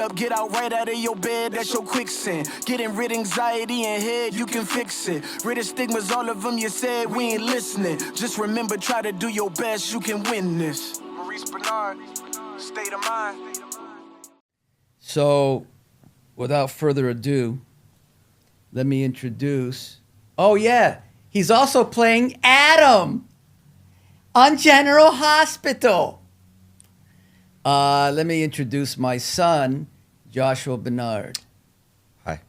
up, get out right out of your bed, that's your quicksand. Getting rid anxiety and head, you can fix it. Rid of stigmas, all of them you said, we ain't listening. Just remember, try to do your best, you can win this. Maurice Benard, State of Mind. So, without further ado, let me introduce... Oh, yeah. He's also playing Adam on General Hospital. Let me introduce my son, Joshua Benard. Hi.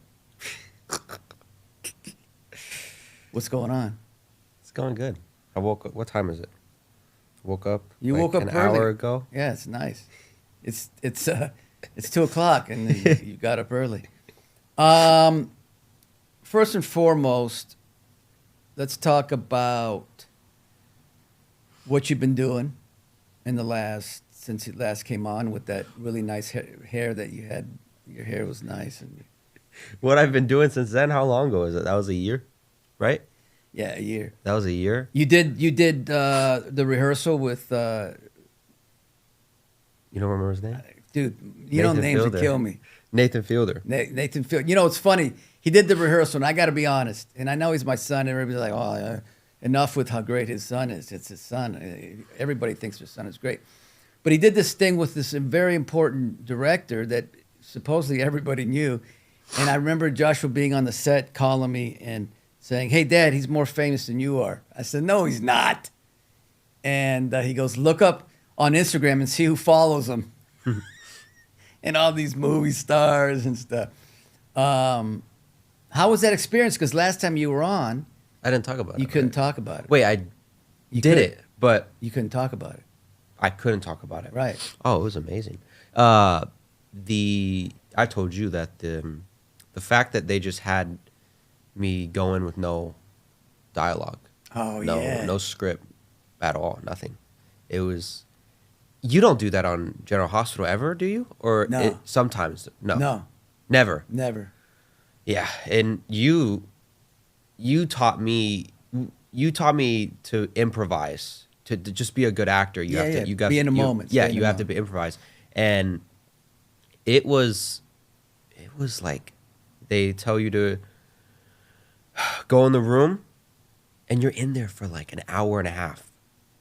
What's going on? It's going good. I woke up. What time is it? Woke up. You like woke up an early. hour ago. Yeah, it's nice. It's 2:00 and you got up early. First and foremost, let's talk about what you've been doing in since you last came on with that really nice hair that you had. Your hair was nice. And What I've been doing since then? How long ago is it? That was a year, right? yeah, a year. That was a year. You did the rehearsal with You don't remember his name? dude. You know Nathan names Fielder. that kill me. Nathan Fielder. Nathan Fielder. You know, it's funny. He did the rehearsal, and I got to be honest. And I know he's my son, and everybody's like, "Oh, yeah, enough with how great his son is. It's his son. Everybody thinks their son is great." But he did this thing with this very important director that supposedly everybody knew. And I remember Joshua being on the set, calling me and saying, "Hey, Dad, he's more famous than you are." I said, "No, he's not." And he goes, "Look up on Instagram and see who follows him." And all these movie stars and stuff. How was that experience? Because last time you were on, I didn't talk about it. you couldn't right? talk about it. Wait, I did couldn't. it, but You couldn't talk about it. I couldn't talk about it. Right. Oh, it was amazing. I told you that the fact that they just had me go in with no dialogue, Oh, no yeah. no script at all, nothing. It was. You don't do that on General Hospital ever, do you? Or No. sometimes no. No, Never. never. Yeah, and you taught me to improvise, to just be a good actor. You Yeah, have yeah, to you got be in the you- moment, Yeah, stay in you the have to be improvise. And it was like they tell you to go in the room and you're in there for like an hour and a half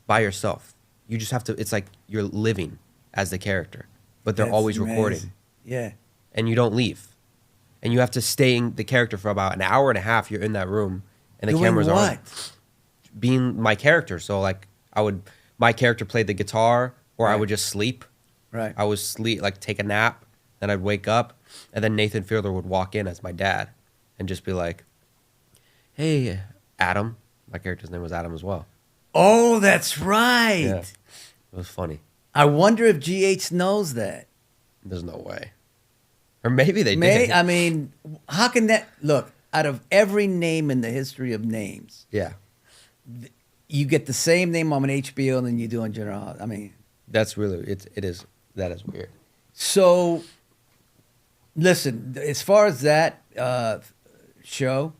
by yourself. You just have to, it's like you're living as the character, but they're That's always amazing. recording Yeah. and you don't leave. And you have to stay in the character for about an hour and a half. You're in that room and the Doing cameras are what? being my character. So like my character played the guitar or I Right. would just sleep. Right. I would sleep, like take a nap, then I'd wake up, and then Nathan Fielder would walk in as my dad and just be like, "Hey, Adam." My character's name was Adam as well. Oh, that's right. Yeah. It was funny. I wonder if GH knows that. There's no way. Or maybe they did. I mean, how can that look? Out of every name in the history of names, Yeah. you get the same name on an HBO than you do on General Hospital. I mean, That's really, that is weird. so listen. As far as that show,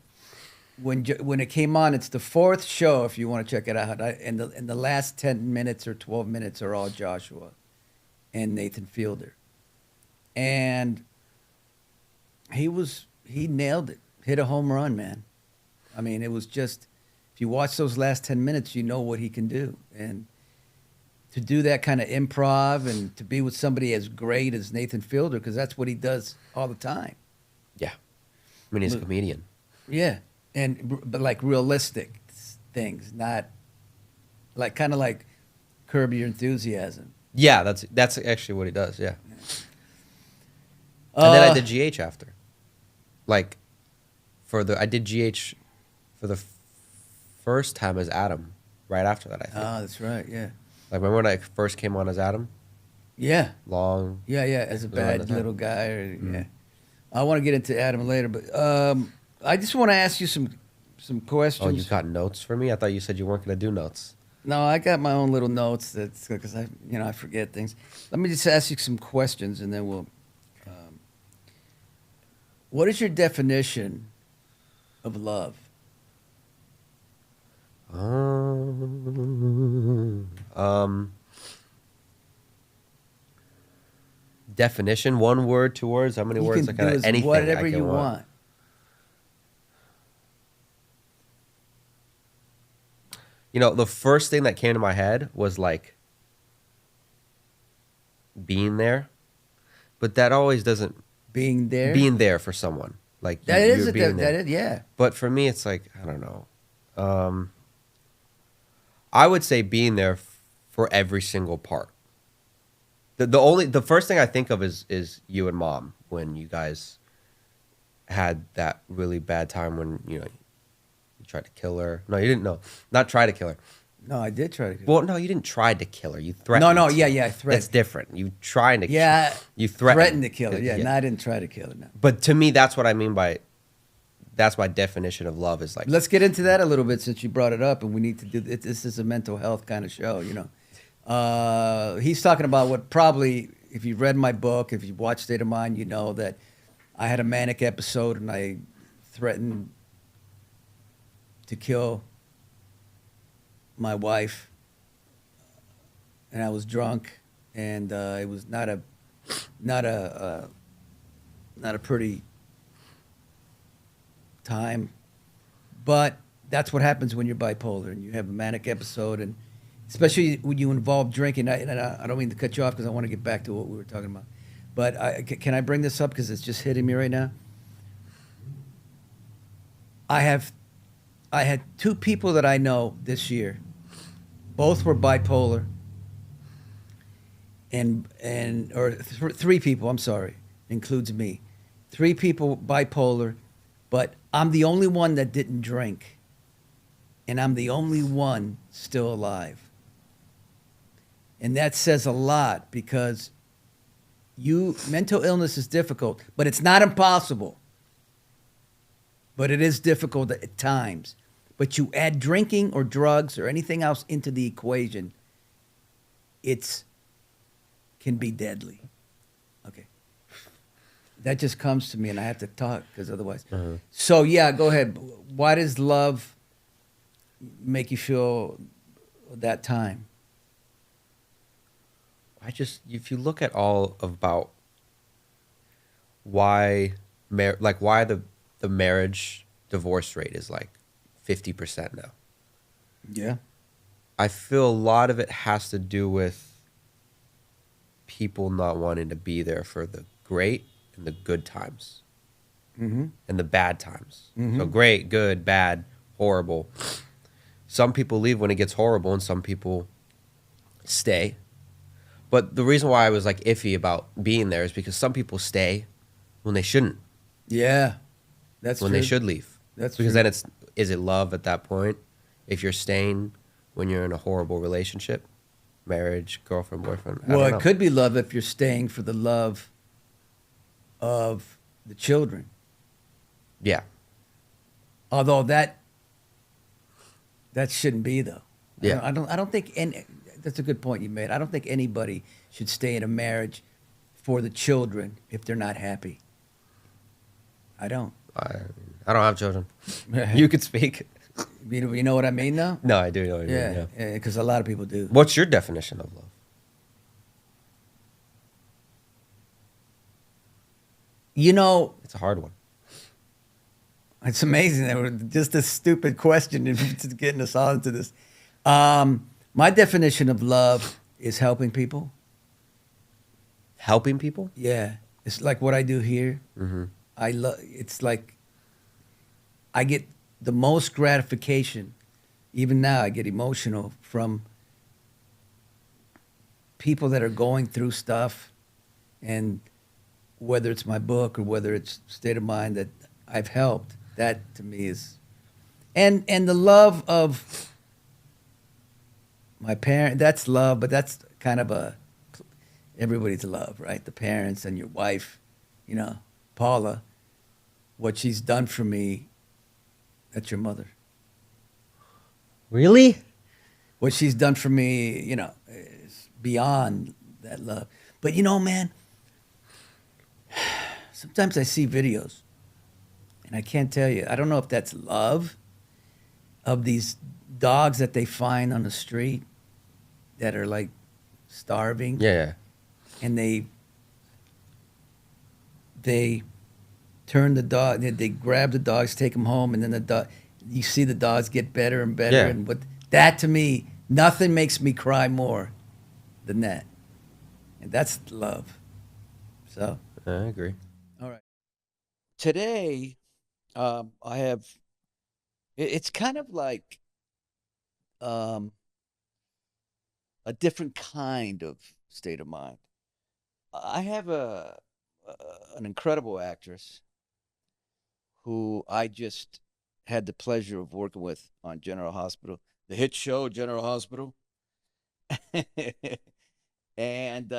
when it came on, it's the fourth show. If you want to check it out, and the last 10 minutes or 12 minutes are all Joshua and Nathan Fielder, and he nailed it, hit a home run, man. I mean, it was just, if you watch those last 10 minutes, you know what he can do, and to do that kind of improv and to be with somebody as great as Nathan Fielder, because that's what he does all the time. Yeah. I mean, he's a comedian. Yeah, but like realistic things, not like kind of like Curb Your Enthusiasm. Yeah, that's actually what he does. Yeah. And then I did GH after. Like, I did GH for the first time as Adam. Right after that, I think. Oh, that's right. Yeah. Like, remember when I first came on as Adam? Yeah. Long. Yeah. As a Was around bad the little time. guy. Yeah. I want to get into Adam later, but I just want to ask you some questions. Oh, you got notes for me? I thought you said you weren't going to do notes. No, I got my own little notes. That's because I forget things. Let me just ask you some questions, and then we'll. What is your definition of love? definition, 1 word, 2 words, how many You words? can Like do as anything whatever I can you want. You know, the first thing that came to my head was like being there, but that always doesn't Being there. being there for someone. Like That is you're it. being there. That is, yeah. But for me, it's like I don't know. I would say being there for every single part. The first thing I think of is you and Mom when you guys had that really bad time when you tried to kill her. No, you didn't. No, not try to kill her. No, I did try to. Well, no, you didn't try to kill her. You threatened. No, to. yeah, I That's threatened. different. You trying to. Yeah, You threatened to kill her. Yeah, no, I didn't try to kill her. No. But to me, that's what I mean by. That's my definition of love is like. Let's get into that a little bit since you brought it up, and we need to do it. This is a mental health kind of show, He's talking about what probably, if you've read my book, if you've watched State of Mind, you know that I had a manic episode and I threatened to kill my wife, and I was drunk, and it was not a pretty time, but that's what happens when you're bipolar and you have a manic episode, and especially when you involve drinking. I don't mean to cut you off because I want to get back to what we were talking about, but can I bring this up because it's just hitting me right now? I had 2 people that I know this year, both were bipolar, or 3 people. I'm sorry, includes me. 3 people bipolar, but I'm the only one that didn't drink, and I'm the only one still alive. And that says a lot because mental illness is difficult, but it's not impossible. But it is difficult at times. But you add drinking or drugs or anything else into the equation, can be deadly. Okay. That just comes to me, and I have to talk because otherwise. Uh-huh. So, yeah, go ahead. Why does love make you feel that time? If you look at all about why the marriage divorce rate is like 50% now. Yeah. I feel a lot of it has to do with people not wanting to be there for the great and the good times. Mm-hmm. And the bad times. Mm-hmm. So great, good, bad, horrible. Some people leave when it gets horrible and some people stay. But the reason why I was like iffy about being there is because some people stay when they shouldn't. Yeah. That's when true. they should leave. That's because true. then is it love at that point? If you're staying when you're in a horrible relationship, marriage, girlfriend, boyfriend. I Well, don't it know. could be love if you're staying for the love of the children. Yeah. Although that shouldn't be though. Yeah. I don't think that's a good point you made. I don't think anybody should stay in a marriage for the children if they're not happy. I don't. I don't have children. You could speak. You know what I mean though? No, I do know what you mean, Yeah, because a lot of people do. What's your definition of love? It's a hard one. It's amazing that we're just a stupid question and just getting us all into this. My definition of love is helping people. Helping people? Yeah, it's like what I do here. Mm-hmm. It's like I get the most gratification. Even now, I get emotional from people that are going through stuff, and whether it's my book or whether it's State of Mind that I've helped. That to me is, and the love of my parent. That's love, but that's kind of everybody's love, right? The parents and your wife, Paula, what she's done for me. That's your mother. Really? What she's done for me, is beyond that love. But man, sometimes I see videos, and I can't tell you. I don't know if that's love of these dogs that they find on the street that are like starving. Yeah. And they they turn the dog, they grab the dogs, take them home, and then the dog, you see the dogs get better and better. Yeah. And what that to me, nothing makes me cry more than that, and that's love. So, I agree. all right. Today, I have. It's kind of like um, a different kind of state of mind. I have an incredible actress who I just had the pleasure of working with on General Hospital, the hit show General Hospital, and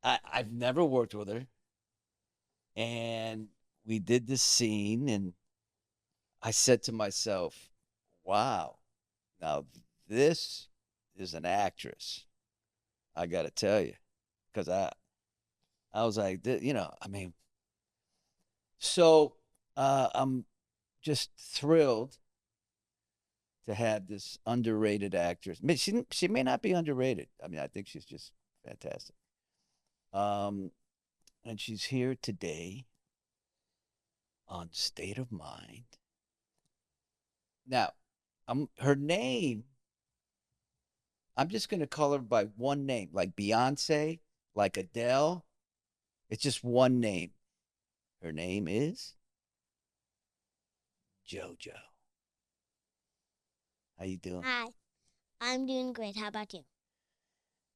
I've never worked with her, and we did this scene, and I said to myself, "Wow, now this is an actress." I got to tell you, because I was like, I mean, so I'm just thrilled to have this underrated actress. She may not be underrated. I mean, I think she's just fantastic. And she's here today on State of Mind. Now, her name. I'm just gonna call her by one name, like Beyonce, like Adele. It's just one name. Her name is JoJo. How you doing? Hi, I'm doing great. How about you?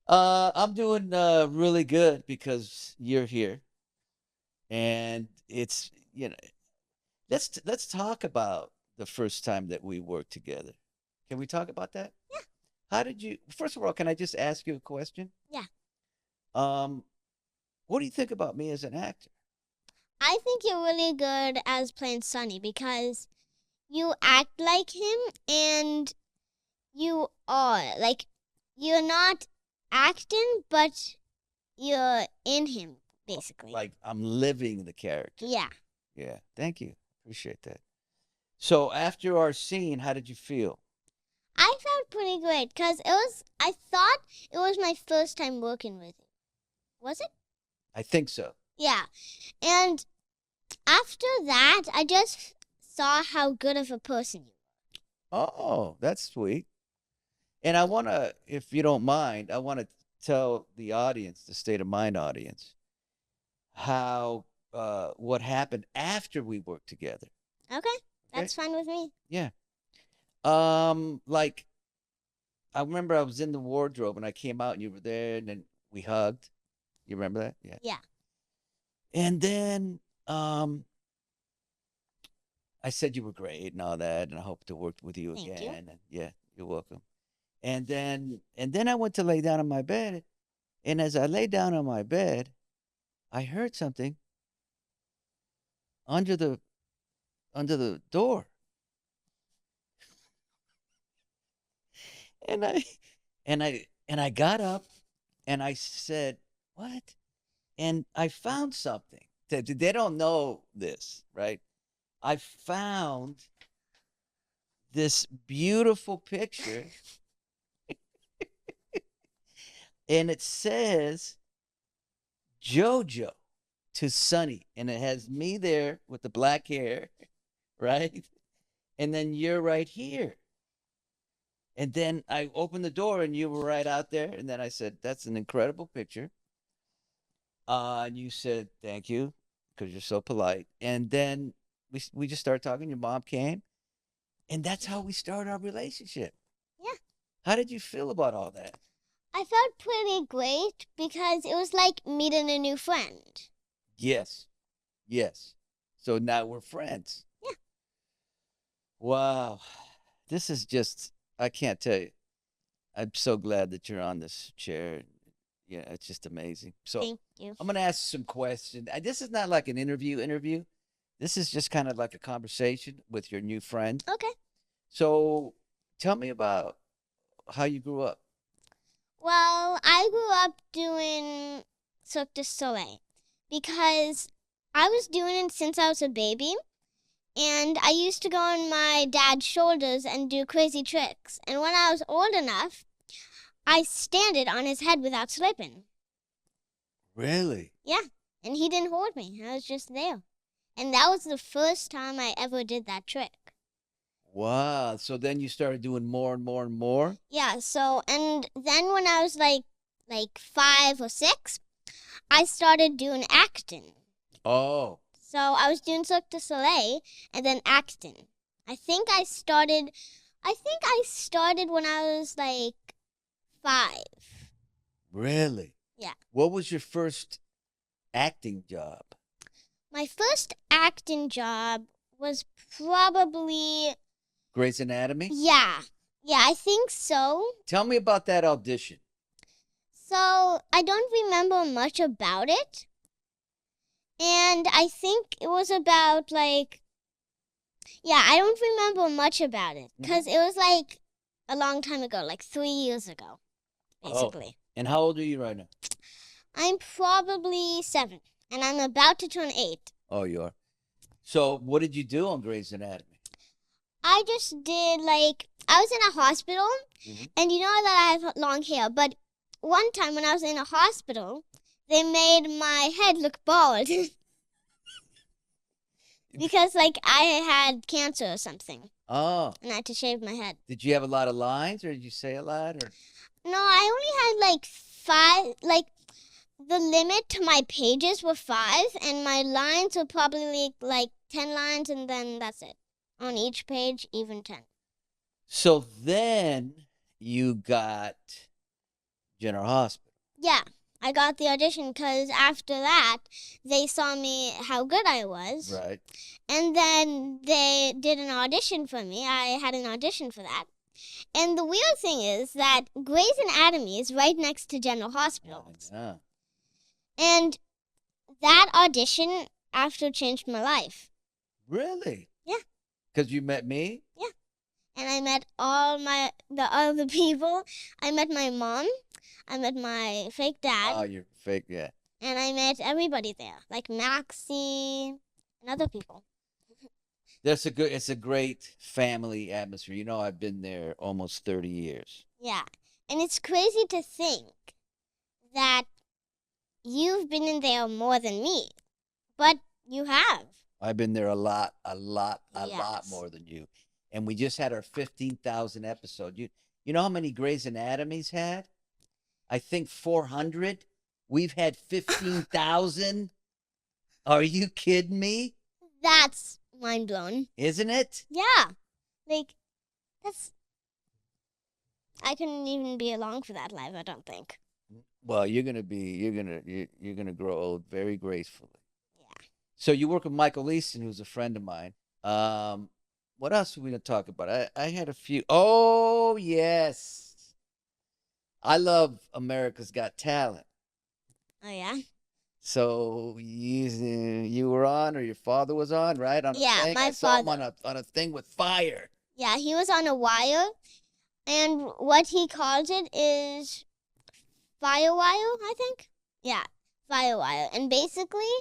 I'm doing really good because you're here, and it's let's talk about the first time that we worked together. Can we talk about that? Yeah. How did you? First of all, can I just ask you a question? Yeah. What do you think about me as an actor? I think you're really good as playing Sonny because you act like him and you are. Like, you're not acting, but you're in him, basically. Like I'm living the character. Yeah. Yeah. Thank you. Appreciate that. So after our scene, how did you feel? I felt pretty great because I thought it was my first time working with you. Was it? I think so. Yeah. And after that, I just saw how good of a person you are. Oh, that's sweet. And I want to, if you don't mind, I want to tell the audience, the State of Mind audience, how what happened after we worked together. Okay. That's fine with me. Yeah. Like I remember I was in the wardrobe and I came out and you were there and then we hugged. You remember that? Yeah. Yeah. And then I said you were great and all that, and I hope to work with you Thank you. again. And yeah, you're welcome. And then I went to lay down on my bed, and as I lay down on my bed, I heard something under the door. And I got up and I said, "What?" And I found something. They don't know this, right? I found this beautiful picture and it says JoJo to Sonny, and it has me there with the black hair, right? And then you're right here. And then I opened the door and you were right out there. And then I said, "That's an incredible picture." And you said, "Thank you," because you're so polite. And then we just started talking. Your mom came. And that's how we started our relationship. Yeah. How did you feel about all that? I felt pretty great because it was like meeting a new friend. Yes. Yes. So now we're friends. Yeah. Wow. This is just, I can't tell you. I'm so glad that you're on this chair. Yeah, it's just amazing. So Thank you. I'm going to ask some questions. This is not like an interview. This is just kind of like a conversation with your new friend. Okay. So tell me about how you grew up. Well, I grew up doing Cirque du Soleil because I was doing it since I was a baby. And I used to go on my dad's shoulders and do crazy tricks. And when I was old enough, I standed on his head without slipping. Really? Yeah. and he didn't hold me. I was just there. And that was the first time I ever did that trick. Wow. So then you started doing more and more and more? Yeah, so, and then when I was like 5 or 6, I started doing acting. Oh. So I was doing Cirque du Soleil and then acting. I think I started when I was like 5. Really? Yeah. What was your first acting job? My first acting job was probably, Grey's Anatomy? yeah, I think so. Tell me about that audition. So I don't remember much about it. And I think it was about like, yeah, I don't remember much about it because it was like a long time ago, like 3 years ago, basically. And how old are you right now? I'm probably 7, and I'm about to turn 8. Oh, you are. So what did you do on Grey's Anatomy? I just did I was in a hospital, and you know that I have long hair, but one time when I was in a hospital, they made my head look bald. Because I had cancer or something, Oh. and I had to shave my head. Did you have a lot of lines, or did you say a lot? Or No, I only had 5, the limit to my pages were 5, and my lines were probably 10 lines, and then that's it. On each page, even 10. So then you got General Hospital. Yeah, I got the audition because after that, they saw me how good I was. Right. And then they did an audition for me. I had an audition for that. And the weird thing is that Grey's Anatomy is right next to General Hospital. Yeah. And that audition after changed my life. Really? Yeah. Because you met me? Yeah. And I met all the other people. I met my mom. I met my fake dad. Oh, you're fake, yeah. And I met everybody there, like Maxie and other people. It's a great family atmosphere. You know, I've been there almost 30 years. Yeah. And it's crazy to think that you've been in there more than me. But you have. I've been there a lot Yes. more than you. And we just had our 15,000 episode. You know how many Grey's Anatomies had? I think 400. We've had 15,000. Are you kidding me? That's mind blown. Isn't it? Yeah. I couldn't even be along for that life, I don't think. Well, you're gonna grow old very gracefully. Yeah. So you work with Michael Easton, who's a friend of mine. What else are we gonna talk about? I had a few. Oh yes. I love America's Got Talent. Oh, yeah? So you were on, or your father was on, right? On a Yeah, thing? my I saw him father. on a thing with fire. Yeah, he was on a wire, and what he calls it is firewire, I think. Yeah, firewire. And basically,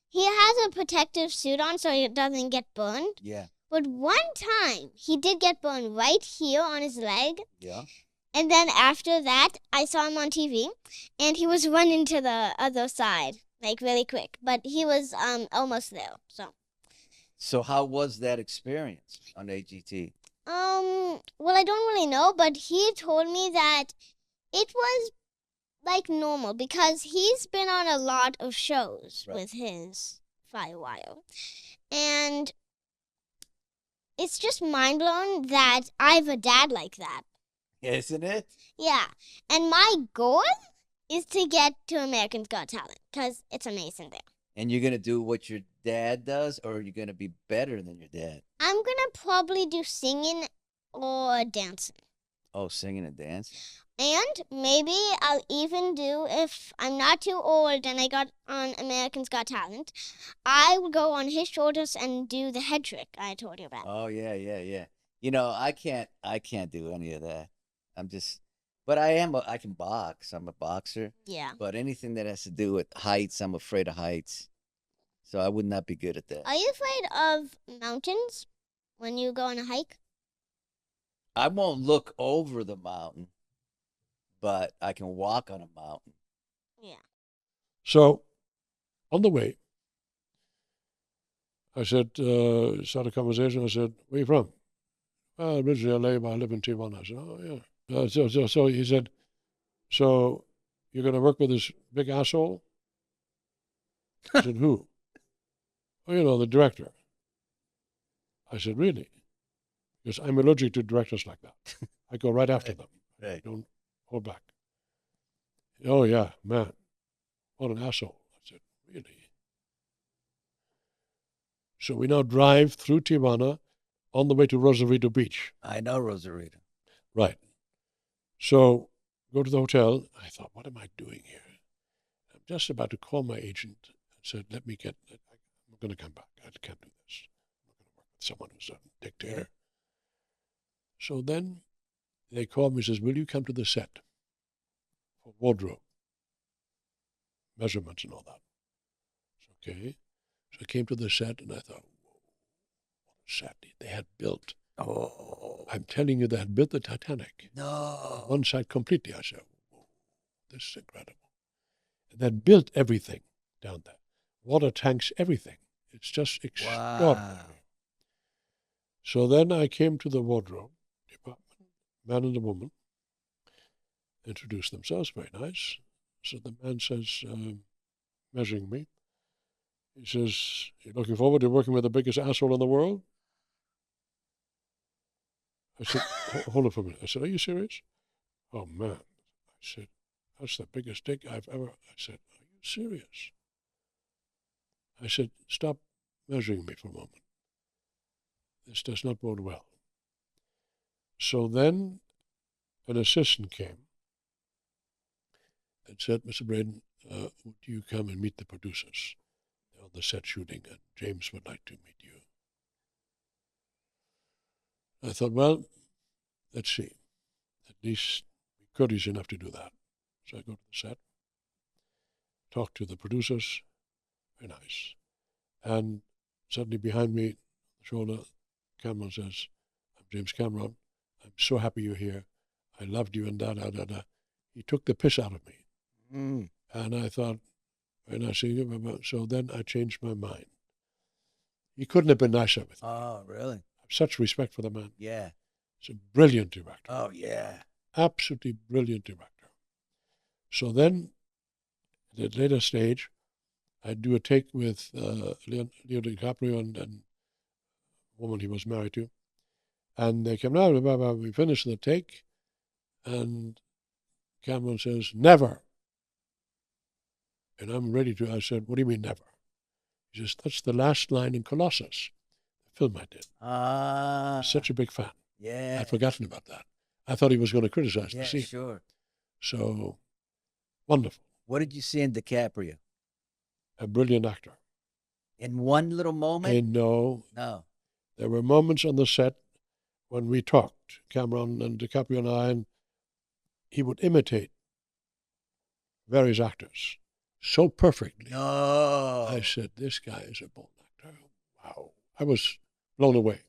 he has a protective suit on so it doesn't get burned. Yeah. But one time, he did get burned right here on his leg. Yeah. And then after that, I saw him on TV, and he was running to the other side, really quick. But he was almost there, so. So how was that experience on AGT? Well, I don't really know, but he told me that it was normal because he's been on a lot of shows with his Firewire. And it's just mind blown that I have a dad like that. Isn't it? Yeah. And my goal is to get to American's Got Talent because it's amazing there. And you're going to do what your dad does, or are you going to be better than your dad? I'm going to probably do singing or dancing. Oh, singing and dancing. And maybe I'll even do, if I'm not too old and I got on American's Got Talent, I will go on his shoulders and do the head trick I told you about. Oh, yeah. You know, I can't do any of that. But I can box. I'm a boxer. Yeah. But anything that has to do with heights, I'm afraid of heights. So I would not be good at that. Are you afraid of mountains when you go on a hike? I won't look over the mountain, but I can walk on a mountain. Yeah. So On the way, I said, start a conversation. I said, where are you from? Well, originally LA, but I live in Tijuana. I said, oh, yeah. So he said, so you're going to work with this big asshole? I said, who? Oh, you know, the director. I said, really? Because I'm allergic to directors like that. I go right after them. Right. Don't hold back. Oh, yeah, man. What an asshole. I said, really? So we now drive through Tijuana on the way to Rosarito Beach. I know Rosarito. Right. So go to the hotel. I thought, what am I doing here? I'm just about to call my agent and said, I'm going to come back. I can't do this. I'm going to work with someone who's a dictator. Yeah. So then they called me and says, will you come to the set for wardrobe, measurements and all that? So, okay. So I came to the set and I thought, whoa, what a set they had built. Oh. I'm telling you, they had built the Titanic. No. One side completely. I said, whoa, this is incredible. And they had built everything down there. Water tanks, everything. It's just extraordinary. Wow. So then I came to the wardrobe department, man and a woman, introduced themselves, very nice. So the man says, measuring me, he says, you're looking forward to working with the biggest asshole in the world? I said, hold on for a minute. I said, are you serious? Oh, man. I said, that's the biggest dick I've ever. I said, are you serious? I said, stop measuring me for a moment. This does not bode well. So then an assistant came and said, Mr. Braden, would you come and meet the producers? They're on the set shooting, and James would like to meet you. I thought, well, let's see. At least be courteous enough to do that. So I go to the set, talk to the producers, very nice. And suddenly behind me, the shoulder, Cameron says, I'm James Cameron. I'm so happy you're here. I loved you and da-da-da-da. He took the piss out of me. Mm. And I thought, very nice seeing you. So then I changed my mind. He couldn't have been nicer with me. Oh, really? I have such respect for the man. Yeah. He's a brilliant director. Oh, yeah. Absolutely brilliant director. So then, at a later stage, I'd do a take with Leo DiCaprio and a woman he was married to. And they came out, we finished the take, and Cameron says, never. And I'm ready to, I said, what do you mean never? He says, that's the last line in Colossus, the film I did. Ah. Such a big fan. Yeah. I'd forgotten about that. I thought he was going to criticize Yeah, the scene. sure. So, wonderful. What did you see in DiCaprio? A brilliant actor. In one little moment? I know. No. There were moments on the set when we talked, Cameron and DiCaprio and I, and he would imitate various actors so perfectly. No. I said, this guy is a born actor. Wow. I was blown away.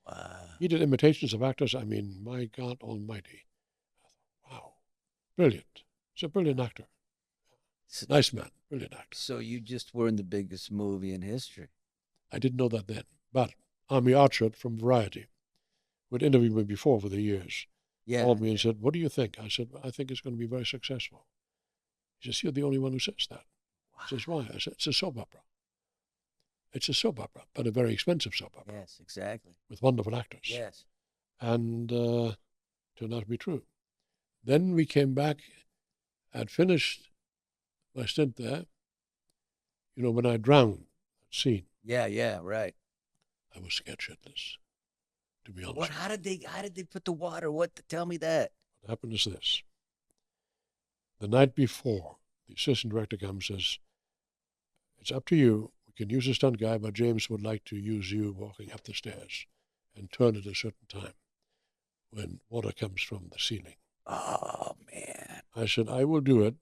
Wow. He did imitations of actors. I mean, my God almighty. Wow. Brilliant. He's a brilliant actor. Nice man. Brilliant actor. So you just were in the biggest movie in history. I didn't know that then. But Army Archer from Variety, who had interviewed me before over the years, Yeah. called me and said, what do you think? I said, I think it's going to be very successful. He says, you're the only one who says that. Wow. He says, why? I said, it's a soap opera. It's a soap opera, but a very expensive soap opera. Yes, exactly. With wonderful actors. Yes. And turned out to be true. Then we came back. I'd finished my stint there. You know, when I drowned, that scene, Yeah, right. I was scared shitless, to be honest. What? How did they put the water? Tell me that. What happened is this. The night before, the assistant director comes and says, it's up to you. We can use a stunt guy, but James would like to use you walking up the stairs and turn at a certain time when water comes from the ceiling. Oh, man. I said, I will do it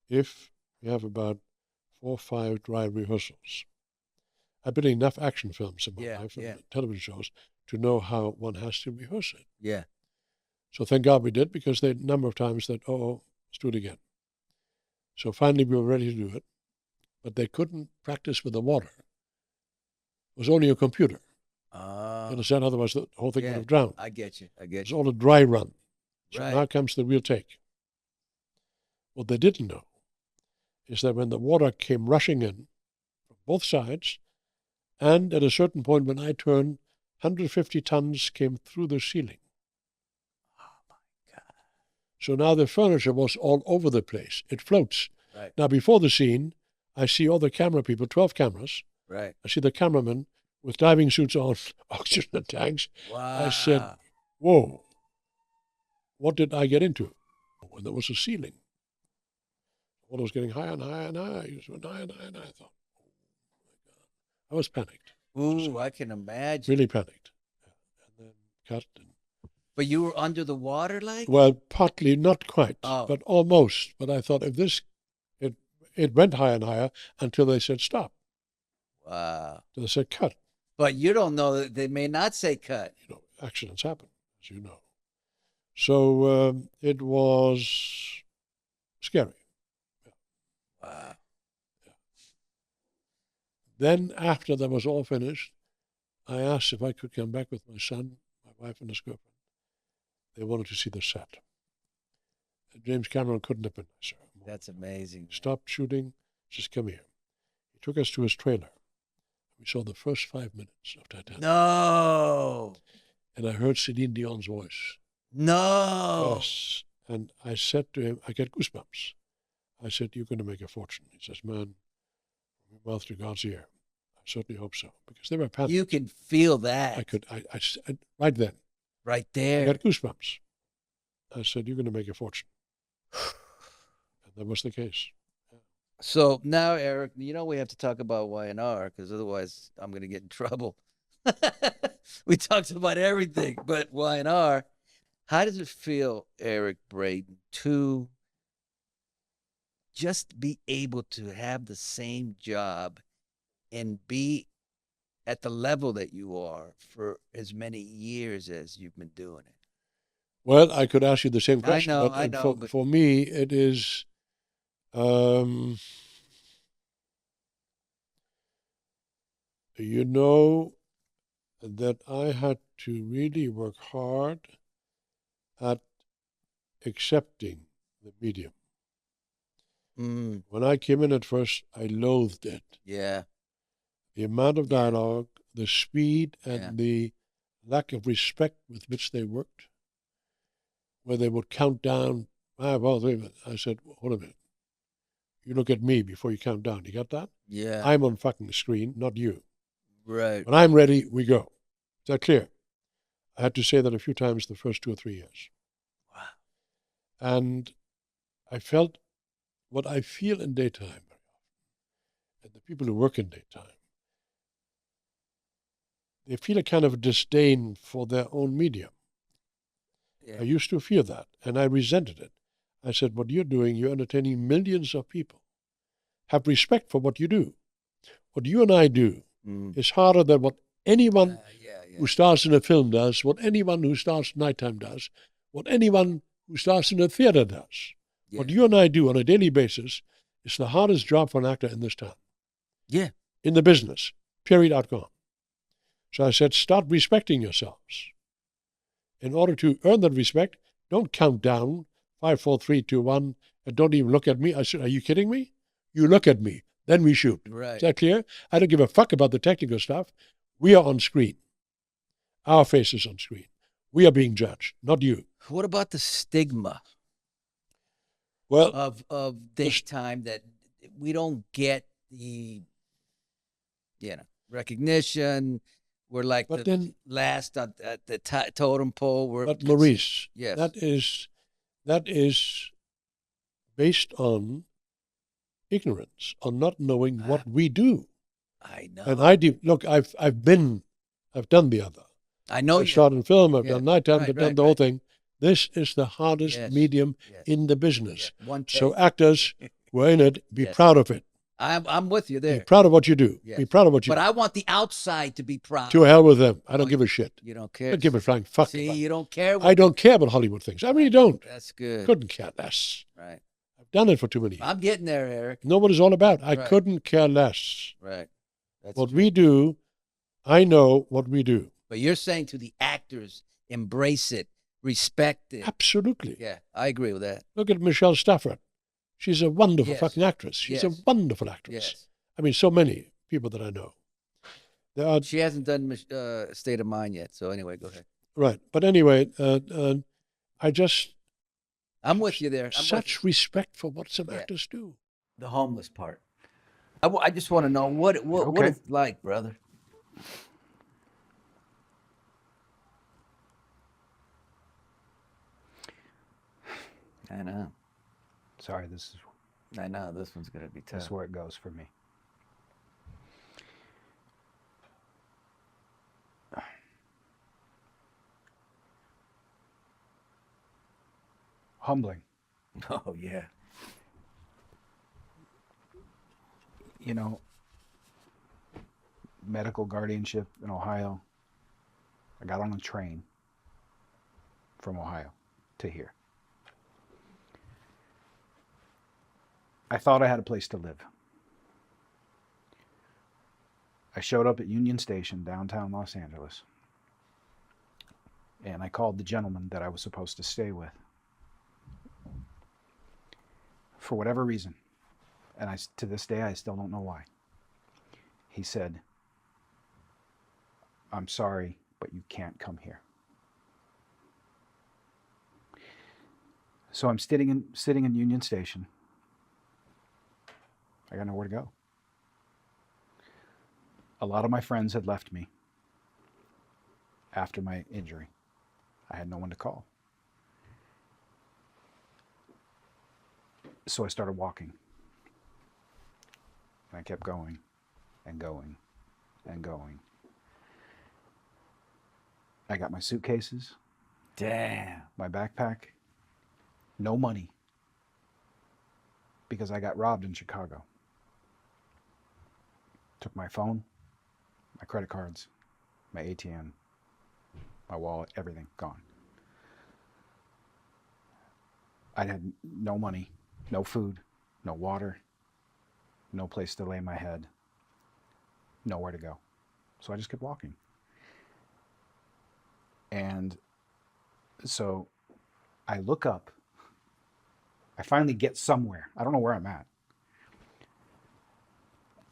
if we have about 4 or 5 dry rehearsals. I've been in enough action films in my life and television shows to know how one has to rehearse it. Yeah. So thank God we did, because there were a number of times that, let's do it again. So finally we were ready to do it. but they couldn't practice with the water. It was only a computer. You understand? Otherwise, the whole thing would have drowned. I get you. It's all a dry run. So Right. now comes the real take. What they didn't know is that when the water came rushing in from both sides, and at a certain point when I turned, 150 tons came through the ceiling. Oh my God. So now the furniture was all over the place. It floats. Right. Now before the scene, I see all the camera people, 12 cameras. Right. I see the cameramen with diving suits on, oxygen tanks. Wow. I said, whoa, what did I get into? When there was a ceiling. The water was getting higher and higher and higher. It went higher and higher and higher. I thought, oh my God. I was panicked. Ooh, I can imagine. Really panicked. And then cut. But you were under the water, like? Well, partly, not quite, Oh. but almost. But I thought if this, it went higher and higher until they said stop. Wow. So they said cut. But you don't know that they may not say cut. You know, accidents happen, as you know. So it was scary. Wow. Then after that was all finished, I asked if I could come back with my son, my wife, and his girlfriend. They wanted to see the set. James Cameron couldn't have been nicer. That's amazing. Stopped shooting, just come here. He took us to his trailer. We saw the first 5 minutes of Titanic. No. And I heard Celine Dion's voice. No. Yes. And I said to him, I get goosebumps. I said, you're going to make a fortune. He says, man, from your mouth to God's ear. I certainly hope so. Because they were panicked. You can feel that. I could, right then. Right I there. got goosebumps. I said, you're going to make a fortune. And that was the case. So now, Eric, you know we have to talk about Y&R because otherwise I'm going to get in trouble. We talked about everything, but Y&R. How does it feel, Eric Braden, to just be able to have the same job and be at the level that you are for as many years as you've been doing it? Well, I could ask you the same question. I know, but for me, it is, you know, that I had to really work hard at accepting the medium. When I came in at first, I loathed it. Yeah. The amount of dialogue, the speed, and Yeah. the lack of respect with which they worked, where they would count down. Well, wait a minute. I said, hold a minute. You look at me before you count down. You got that? Yeah. I'm on fucking screen, not you. Right. When I'm ready, we go. Is that clear? I had to say that a few times the first 2 or 3 years. Wow. And I felt what I feel in daytime very often, and the people who work in daytime, they feel a kind of disdain for their own medium. Yeah. I used to feel that, and I resented it. I said, what you're doing, you're entertaining millions of people. Have respect for what you do. What you and I do is harder than what anyone who stars in a film does, what anyone who stars nighttime does, what anyone who stars in a theater does. Yeah. What you and I do on a daily basis is the hardest job for an actor in this town. Yeah. In the business, period, outgone. So I said, start respecting yourselves. In order to earn that respect, don't count down 5, 4, 3, 2, 1, and don't even look at me. I said, are you kidding me? You look at me, then we shoot. Right. Is that clear? I don't give a fuck about the technical stuff. We are on screen. Our face is on screen. We are being judged, not you. What about the stigma Well, of daytime that we don't get the, recognition? We're like But the then- last at the totem pole. but Maurice, yes. that is based on ignorance, on not knowing what we do. I know. And I do. Look, I've done the other. I know. I've shot in film. I've Yeah. done nighttime. Right, I've done right, the whole right. thing. This is the hardest Yes, medium yes. in the business. Yeah, one So take. actors who are in it, be Yes. proud of it. I'm with you Be there. proud of what you do. Yes. Be proud of what you But do. I want the outside to be proud. To hell with them. I don't Oh, give a shit. You don't I care. don't give a flying fuck. See, about it. you don't care. I don't care about Hollywood things. I really don't. That's good. Couldn't care less. Right. I've Done it for too many years. I'm getting there, Eric. Know what it's all about. I Right. couldn't care less. Right. That's What true. we do, I know what we do. But you're saying to the actors, embrace it, respect it. Absolutely. Yeah, I agree with that. Look at Michelle Stafford. She's a wonderful Yes. fucking actress. She's a Yes. wonderful actress. Yes. I mean, so many people that I know. There are, She hasn't done State of Mind yet. So anyway, go ahead. right. But anyway, I just, I'm with you there. I'm with such respect for what some Yeah. actors do. you. The homeless part. I just want to know what Okay. it's like, brother. I know. Sorry, this I know. This one's going to be tough. is where it goes for me. Humbling. Oh, yeah. You know, medical guardianship in Ohio. I got on a train from Ohio to here. I thought I had a place to live. I showed up at Union Station, downtown Los Angeles, and I called the gentleman that I was supposed to stay with. For whatever reason, and to this day, I still don't know why. He said, "I'm sorry, but you can't come here." So I'm sitting in Union Station. I got nowhere to go. A lot of my friends had left me after my injury. I had no one to call. So I started walking. And I kept going and going and going. I got my suitcases, Damn. my backpack, no money, because I got robbed in Chicago. Took my phone, my credit cards, my ATM, my wallet, everything gone. I had no money, no food, no water, no place to lay my head, nowhere to go. So I just kept walking. And so I look up. I finally get somewhere. I don't know where I'm at.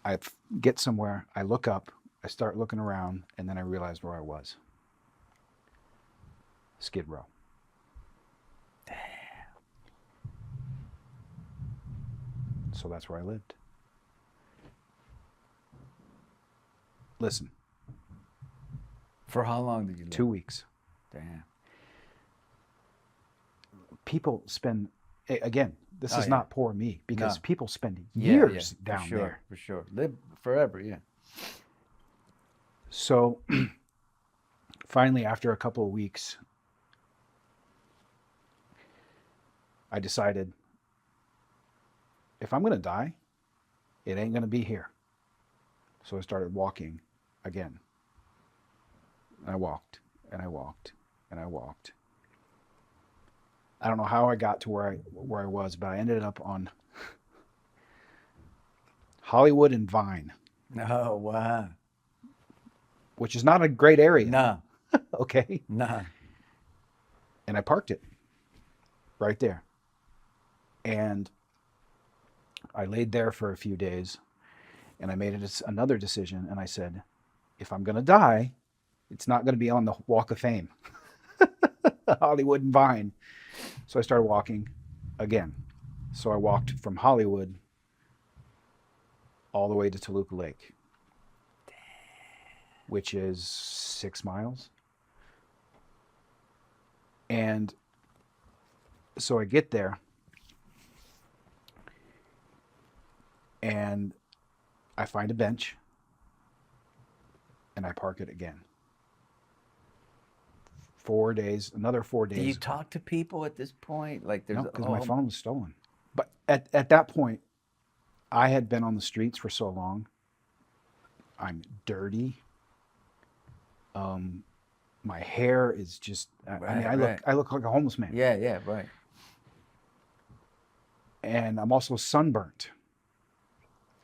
I get somewhere. I look up. I start looking around, and then I realized where I was. Skid Row. So that's where I lived. Listen, For how long did you live? 2 weeks. Damn. People spend, again, this Oh, is yeah. not poor me, because No. people spend Yeah, years for down sure, there. For sure. Live forever, yeah. So finally, after a couple of weeks, I decided, if I'm going to die, it ain't going to be here. So I started walking again. And I walked, and I walked, and I walked. I don't know how I got to where I was, but I ended up on Hollywood and Vine, Oh, wow. which is not a great area. No, Okay. no. And I parked it right there. And I laid there for a few days, and I made another decision, and I said, if I'm going to die, it's not going to be on the Walk of Fame. Hollywood and Vine. So I started walking again. So I walked from Hollywood all the way to Toluca Lake, which is 6 miles. And so I get there, and I find a bench, and I park it again. 4 days, another 4 days. Do you talk to people at this point? Like there's No, because oh, my phone was stolen. But at that point, I had been on the streets for so long. I'm dirty. My hair is just. I mean, Right, I look like a homeless man. Yeah, yeah, right. And I'm also sunburnt.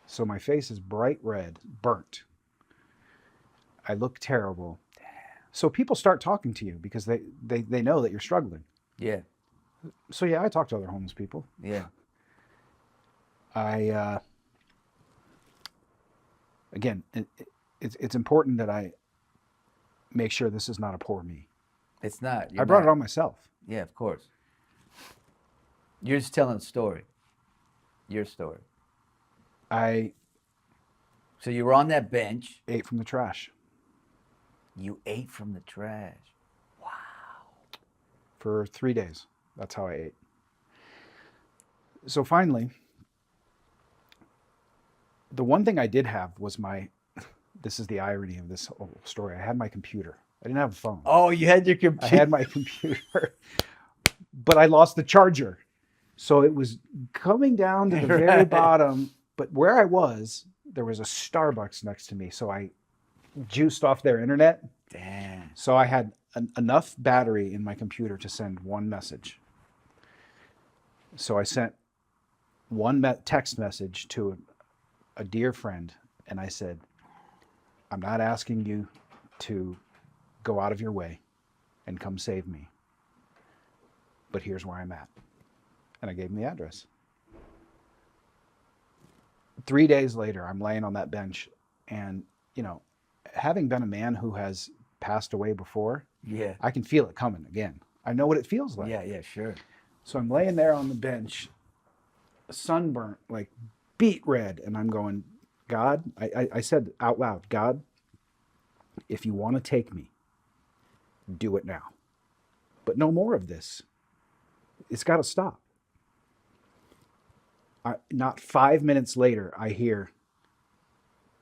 So my face is bright red, burnt. I look terrible. So people start talking to you because they know that you're struggling. Yeah. So yeah, I talk to other homeless people. Yeah. Again, it's important that I make sure this is not a poor me. It's not. I brought it on myself. Yeah, of course. You're just telling a story. Your story. So you were on that bench. Ate from the trash. You ate from the trash. For 3 days. That's how I ate. So finally, the one thing I did have was this is the irony of this whole story. I had my computer. I didn't have a phone. Oh, you had your computer. I had my computer, but I lost the charger. So it was coming down to the very Right. bottom. But where I was, there was a Starbucks next to me. So I juiced off their internet. Damn. So I had enough battery in my computer to send one message. So I sent one text message to a dear friend, and I said, I'm not asking you to go out of your way and come save me, but here's where I'm at. And I gave him the address. 3 days later, I'm laying on that bench, and, having been a man who has passed away before, Yeah. I can feel it coming again. I know what it feels like. Yeah, sure. So I'm laying there on the bench, sunburnt, like beet red, and I'm going, God, I said out loud, God, if you want to take me, do it now. But no more of this. It's got to stop. Not 5 minutes later, I hear,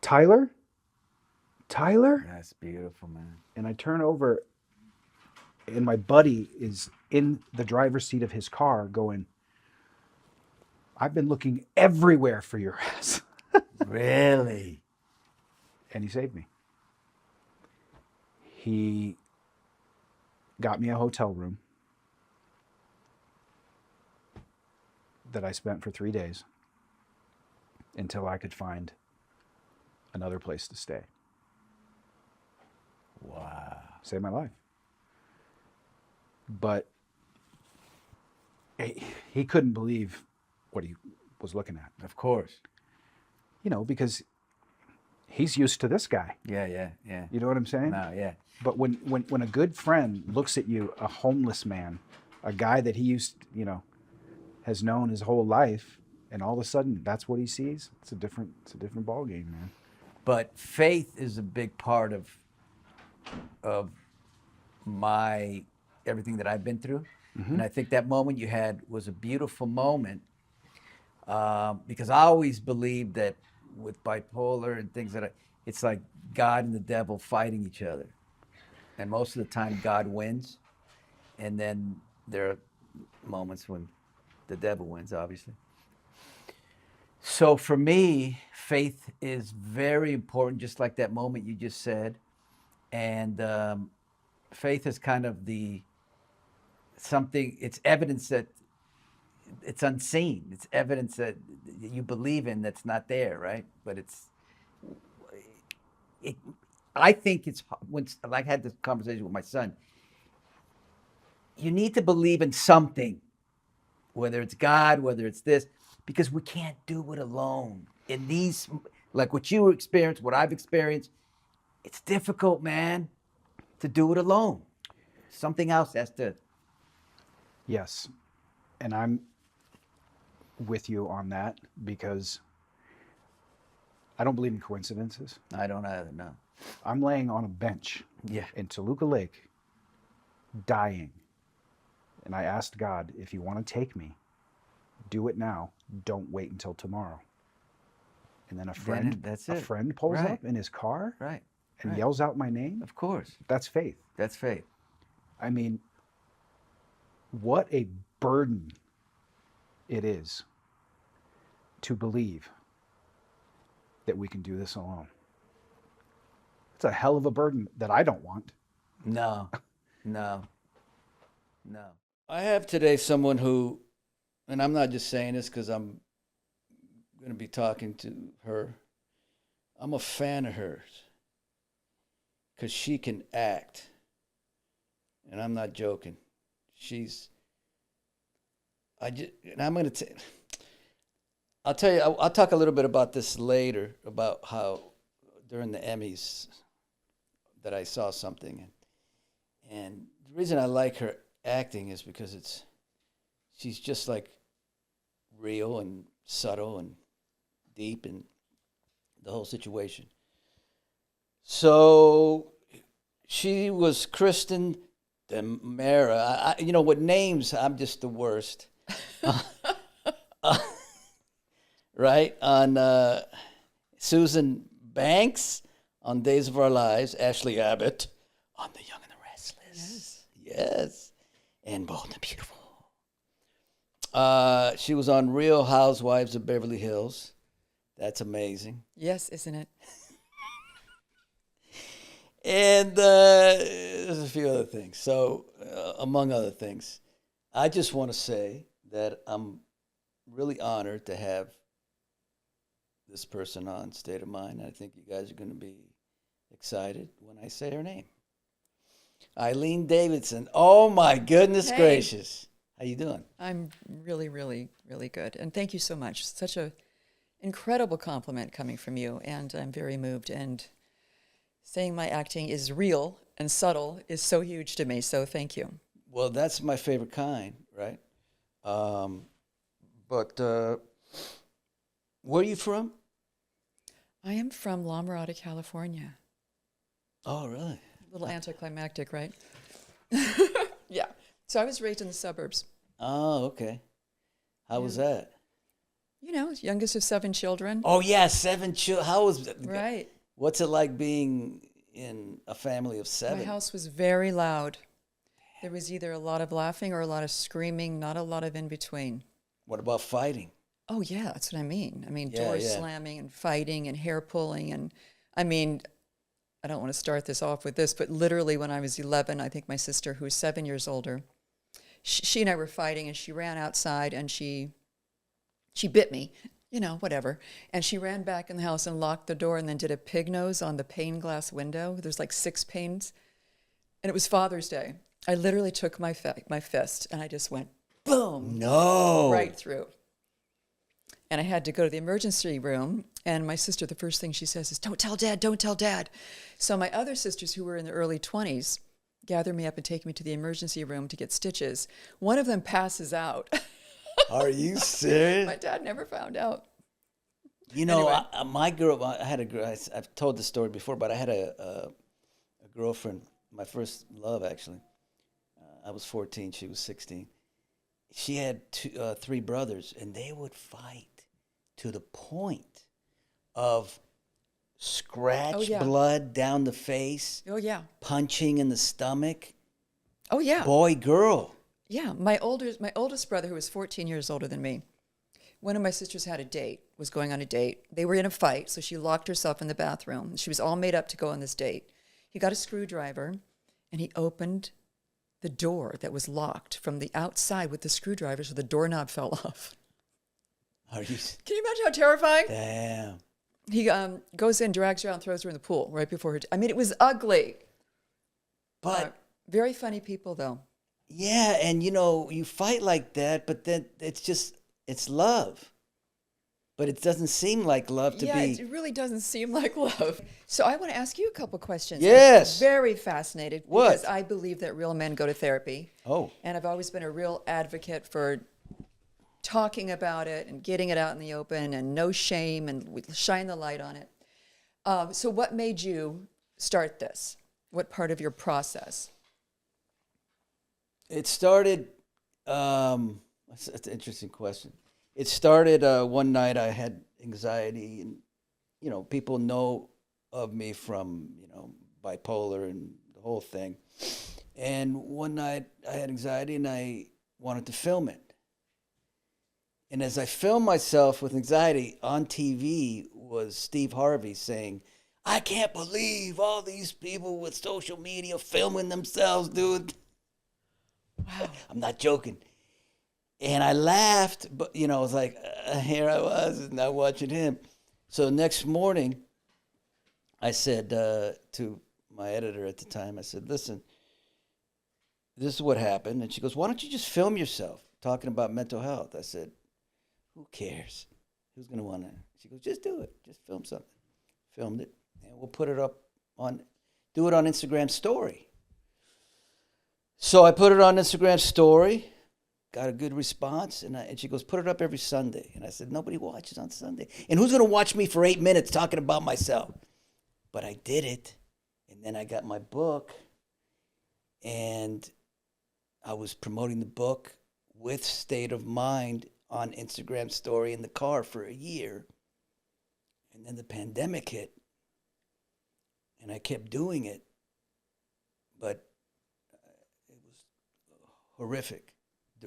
Tyler? That's beautiful, man. And I turn over, and my buddy is in the driver's seat of his car going, I've been looking everywhere for your ass. Really? And he saved me. He got me a hotel room that I spent for 3 days until I could find another place to stay. Wow. Saved my life. But he couldn't believe what he was looking at. Of course. Because he's used to this guy. Yeah. You know what I'm saying? No, yeah. But when a good friend looks at you, a homeless man, a guy that he has known his whole life, and all of a sudden that's what he sees, it's a different ball game, man. But faith is a big part of my everything that I've been through. Mm-hmm. And I think that moment you had was a beautiful moment because I always believed that with bipolar and things it's like God and the devil fighting each other. And most of the time God wins. And then there are moments when the devil wins, obviously. So for me, faith is very important, just like that moment you just said. And faith is kind of it's evidence that it's unseen. It's evidence that you believe in that's not there, right? But I think it's, I had this conversation with my son, you need to believe in something, whether it's God, whether it's this, because we can't do it alone. In these, like what you experienced, what I've experienced, it's difficult, man, to do it alone. Something else has to. Yes. And I'm with you on that because I don't believe in coincidences. I don't either, no. I'm laying on a bench in Toluca Lake, dying. And I asked God, if you want to take me, do it now. Don't wait until tomorrow. And then a friend pulls up in his car and yells out my name. Of course. That's faith. That's faith. I mean, what a burden it is to believe that we can do this alone. It's a hell of a burden that I don't want. No. I have today someone who and I'm not just saying this because I'm going to be talking to her. I'm a fan of hers because she can act. And I'm not joking. I'll tell you, I'll talk a little bit about this later, about how during the Emmys that I saw something. And the reason I like her acting is because she's just like real and subtle and deep in the whole situation. So she was Kristen Demera. With names, I'm just the worst. Right? On Susan Banks on Days of Our Lives, Ashley Abbott on The Young and the Restless. Yes. And Bold and Beautiful. She was on Real Housewives of Beverly Hills. That's amazing. Yes, isn't it? And there's a few other things. So, among other things, I just want to say that I'm really honored to have this person on State of Mind. I think you guys are going to be excited when I say her name. Eileen Davidson. Oh my goodness gracious. How you doing? I'm really, really, really good. And thank you so much. Such a incredible compliment coming from you. And I'm very moved. And saying my acting is real and subtle is so huge to me. So thank you. Well, that's my favorite kind, right? But where are you from? I am from La Mirada, California. Oh, really? A little anticlimactic, right? Yeah. So I was raised in the suburbs. Oh, okay. How was that? Youngest of 7 children. Oh, yeah, 7 children. How was that? Right. What's it like being in a family of 7? My house was very loud. There was either a lot of laughing or a lot of screaming, not a lot of in between. What about fighting? Oh, yeah, that's what I mean. Yeah, doors yeah. slamming and fighting and hair pulling. And I don't want to start this off with this, but literally when I was 11, I think my sister, who was 7 years older, she and I were fighting, and she ran outside and she bit me, whatever. And she ran back in the house and locked the door and then did a pig nose on the pane glass window. There's like 6 panes. And it was Father's Day. I literally took my fist and I just went, boom. No. Right through. And I had to go to the emergency room. And my sister, the first thing she says is, don't tell Dad, don't tell Dad. So my other sisters, who were in their early 20s, gather me up and take me to the emergency room to get stitches. One of them passes out. Are you serious? My dad never found out. Anyway. Anyway. I had a girl, I've told this story before, but I had a girlfriend, my first love, actually. I was 14, she was 16. She had 3 brothers, and they would fight to the point of scratch blood down the face. Oh, yeah. Punching in the stomach. Oh, yeah. Boy, girl. Yeah. My oldest brother, who was 14 years older than me, one of my sisters was going on a date. They were in a fight, so she locked herself in the bathroom. She was all made up to go on this date. He got a screwdriver, and he opened the door that was locked from the outside with the screwdriver, so the doorknob fell off. Are you? Can you imagine how terrifying? Damn. He goes in, drags her out, and throws her in the pool right before her. It was ugly. But very funny people, though. Yeah, and you fight like that, but then it's love. But it doesn't seem like love to be. Yeah, it really doesn't seem like love. So I want to ask you a couple questions. Yes. I'm very fascinated. What? Because I believe that real men go to therapy. Oh. And I've always been a real advocate for talking about it and getting it out in the open and no shame, and we shine the light on it. So what made you start this? What part of your process? It started, that's an interesting question. It started one night I had anxiety, and, people know of me from, bipolar and the whole thing. And one night I had anxiety and I wanted to film it. And as I filmed myself with anxiety on TV was Steve Harvey saying, I can't believe all these people with social media filming themselves, dude. Wow. I'm not joking. And I laughed, but you know, I was like, here I was, not watching him. So next morning, I said to my editor at the time, I said, listen, this is what happened. And she goes, why don't you just film yourself talking about mental health? I said, who cares? Who's going to want to? She goes, just do it. Just film something. Filmed it. And we'll put it up do it on Instagram story. So I put it on Instagram story, got a good response. And she goes, put it up every Sunday. And I said, nobody watches on Sunday. And who's going to watch me for 8 minutes talking about myself? But I did it. And then I got my book. And I was promoting the book with State of Mind on Instagram story in the car for a year. And then the pandemic hit. And I kept doing it. But it was horrific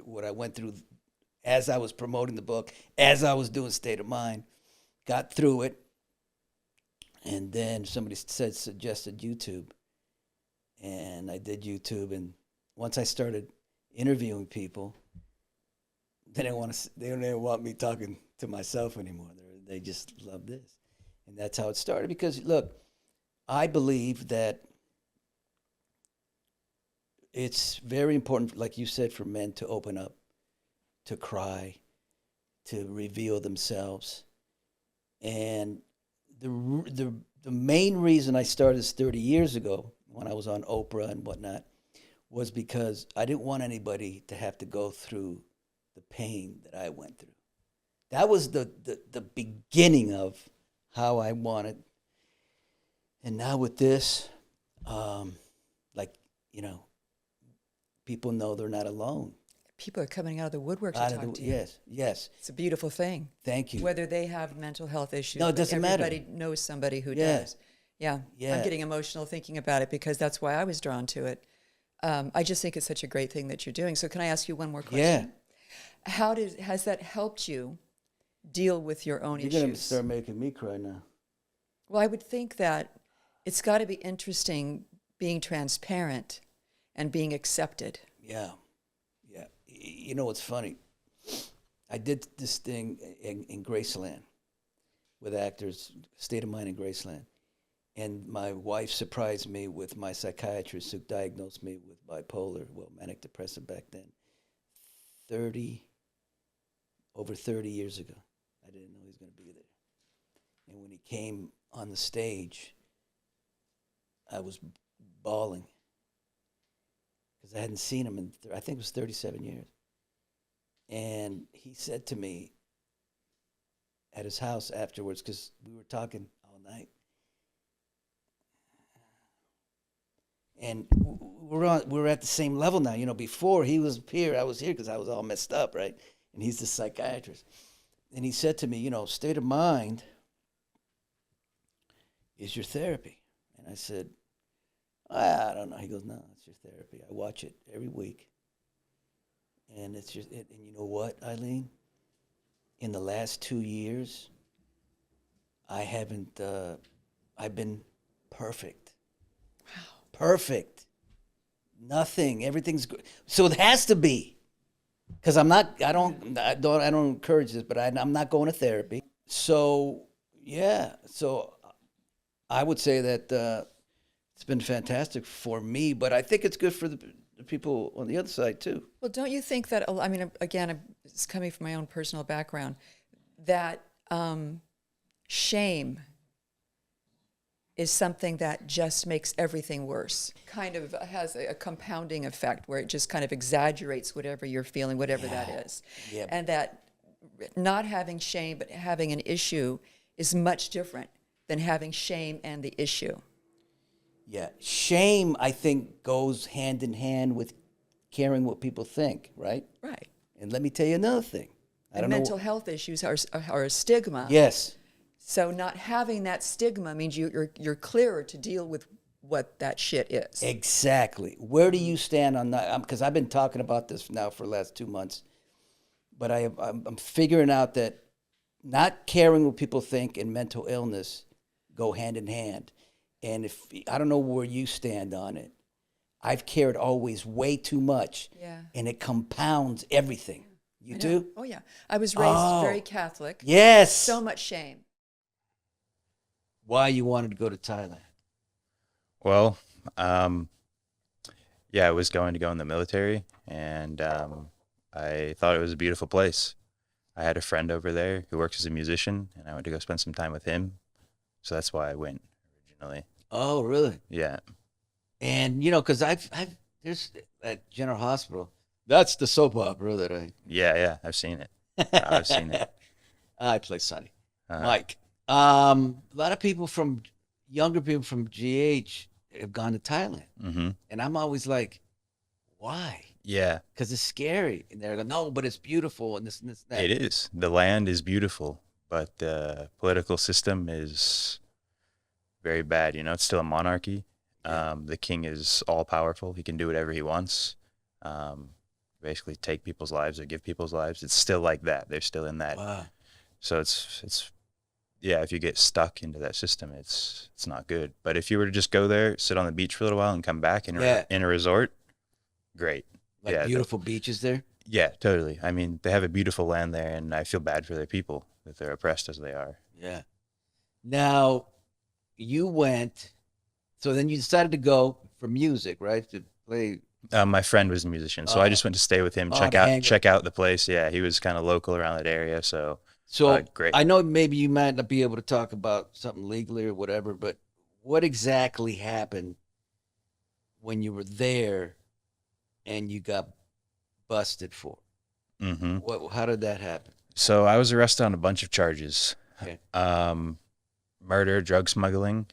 what I went through as I was promoting the book, as I was doing State of Mind. Got through it. And then somebody suggested YouTube. And I did YouTube, and once I started interviewing people, they didn't want me talking to myself anymore. They just love this, and that's how it started. Because look, I believe that it's very important, like you said, for men to open up, to cry, to reveal themselves, and the main reason I started this 30 years ago, when I was on Oprah and whatnot, was because I didn't want anybody to have to go through the pain that I went through. That was the beginning of how I wanted. And now with this, people know they're not alone. People are coming out of the woodwork to talk to you. Yes, yes. It's a beautiful thing. Thank you. Whether they have mental health issues. No, it doesn't matter. Everybody knows somebody who Yeah. does. Yeah. Yeah. I'm getting emotional thinking about it because that's why I was drawn to it. I just think it's such a great thing that you're doing. So can I ask you one more question? Yeah. Has that helped you deal with your own issues? You're going to start making me cry now. Well, I would think that it's got to be interesting being transparent and being accepted. Yeah. Yeah. You know what's funny? I did this thing in Graceland with actors, State of Mind in Graceland. And my wife surprised me with my psychiatrist who diagnosed me with bipolar, manic depressive back then, over 30 years ago. I didn't know he was going to be there. And when he came on the stage, I was bawling because I hadn't seen him in, I think it was 37 years. And he said to me at his house afterwards, because we were talking all night, and we're at the same level now. You know, before he was here, I was here because I was all messed up, right? And he's the psychiatrist. And he said to me, you know, State of Mind is your therapy. And I said, I don't know. He goes, no, it's your therapy. I watch it every week. And and you know what, Eileen? In the last 2 years, I've been perfect. Wow. Perfect. Nothing. Everything's good. So it has to be. Because I don't encourage this, but I'm not going to therapy. So, yeah. So I would say that it's been fantastic for me, but I think it's good for the people on the other side too. Well, don't you think that, I mean, again, it's coming from my own personal background, that shame is something that just makes everything worse, kind of has a compounding effect where it just kind of exaggerates whatever you're feeling, whatever that is. Yep. And that not having shame but having an issue is much different than having shame and the issue. Yeah. Shame, I think, goes hand in hand with caring what people think, right? Right. And let me tell you another thing. And mental health issues are a stigma. Yes. So not having that stigma means you're clearer to deal with what that shit is. Exactly. Where do you stand on that? Because I've been talking about this now for the last 2 months, but I'm figuring out that not caring what people think and mental illness go hand in hand. And I don't know where you stand on it. I've cared always way too much, Yeah. and it compounds everything. You I know. do? Oh yeah. I was raised Oh. very Catholic. Yes. So much shame. Why you wanted to go to Thailand? Well, yeah, I was going to go in the military, and I thought it was a beautiful place. I had a friend over there who works as a musician, and I went to go spend some time with him. So that's why I went originally. Oh, really? Yeah. And because there's at General Hospital. That's the soap opera that Yeah, I've seen it. I've seen it. I play Sonny. Uh, Mike. A lot of younger people from GH have gone to Thailand. Mm-hmm. And I'm always like, why? Yeah, Because it's scary. And they're like, no, but it's beautiful and this and this and that. it is. The land is beautiful, but the political system is very bad. It's still a monarchy. The king is all powerful. He can do whatever he wants. Basically take people's lives or give people's lives. It's still like that. They're still in that. Wow. So it's yeah, if you get stuck into that system, it's not good. But if you were to just go there, sit on the beach for a little while and come back in a resort, great. Like Yeah, beautiful beaches there. Yeah, totally. I mean, they have a beautiful land there, and I feel bad for their people that they're oppressed as they are. Yeah. Now, you went, so then you decided to go for music, right? To play. My friend was a musician, so I just went to stay with him, to hang with- check out the place. Yeah, he was kind of local around that area, so So great. I know maybe you might not be able to talk about something legally or whatever, but what exactly happened when you were there and you got busted for? Mm-hmm. How did that happen? So I was arrested on a bunch of charges. Okay. Murder, drug smuggling.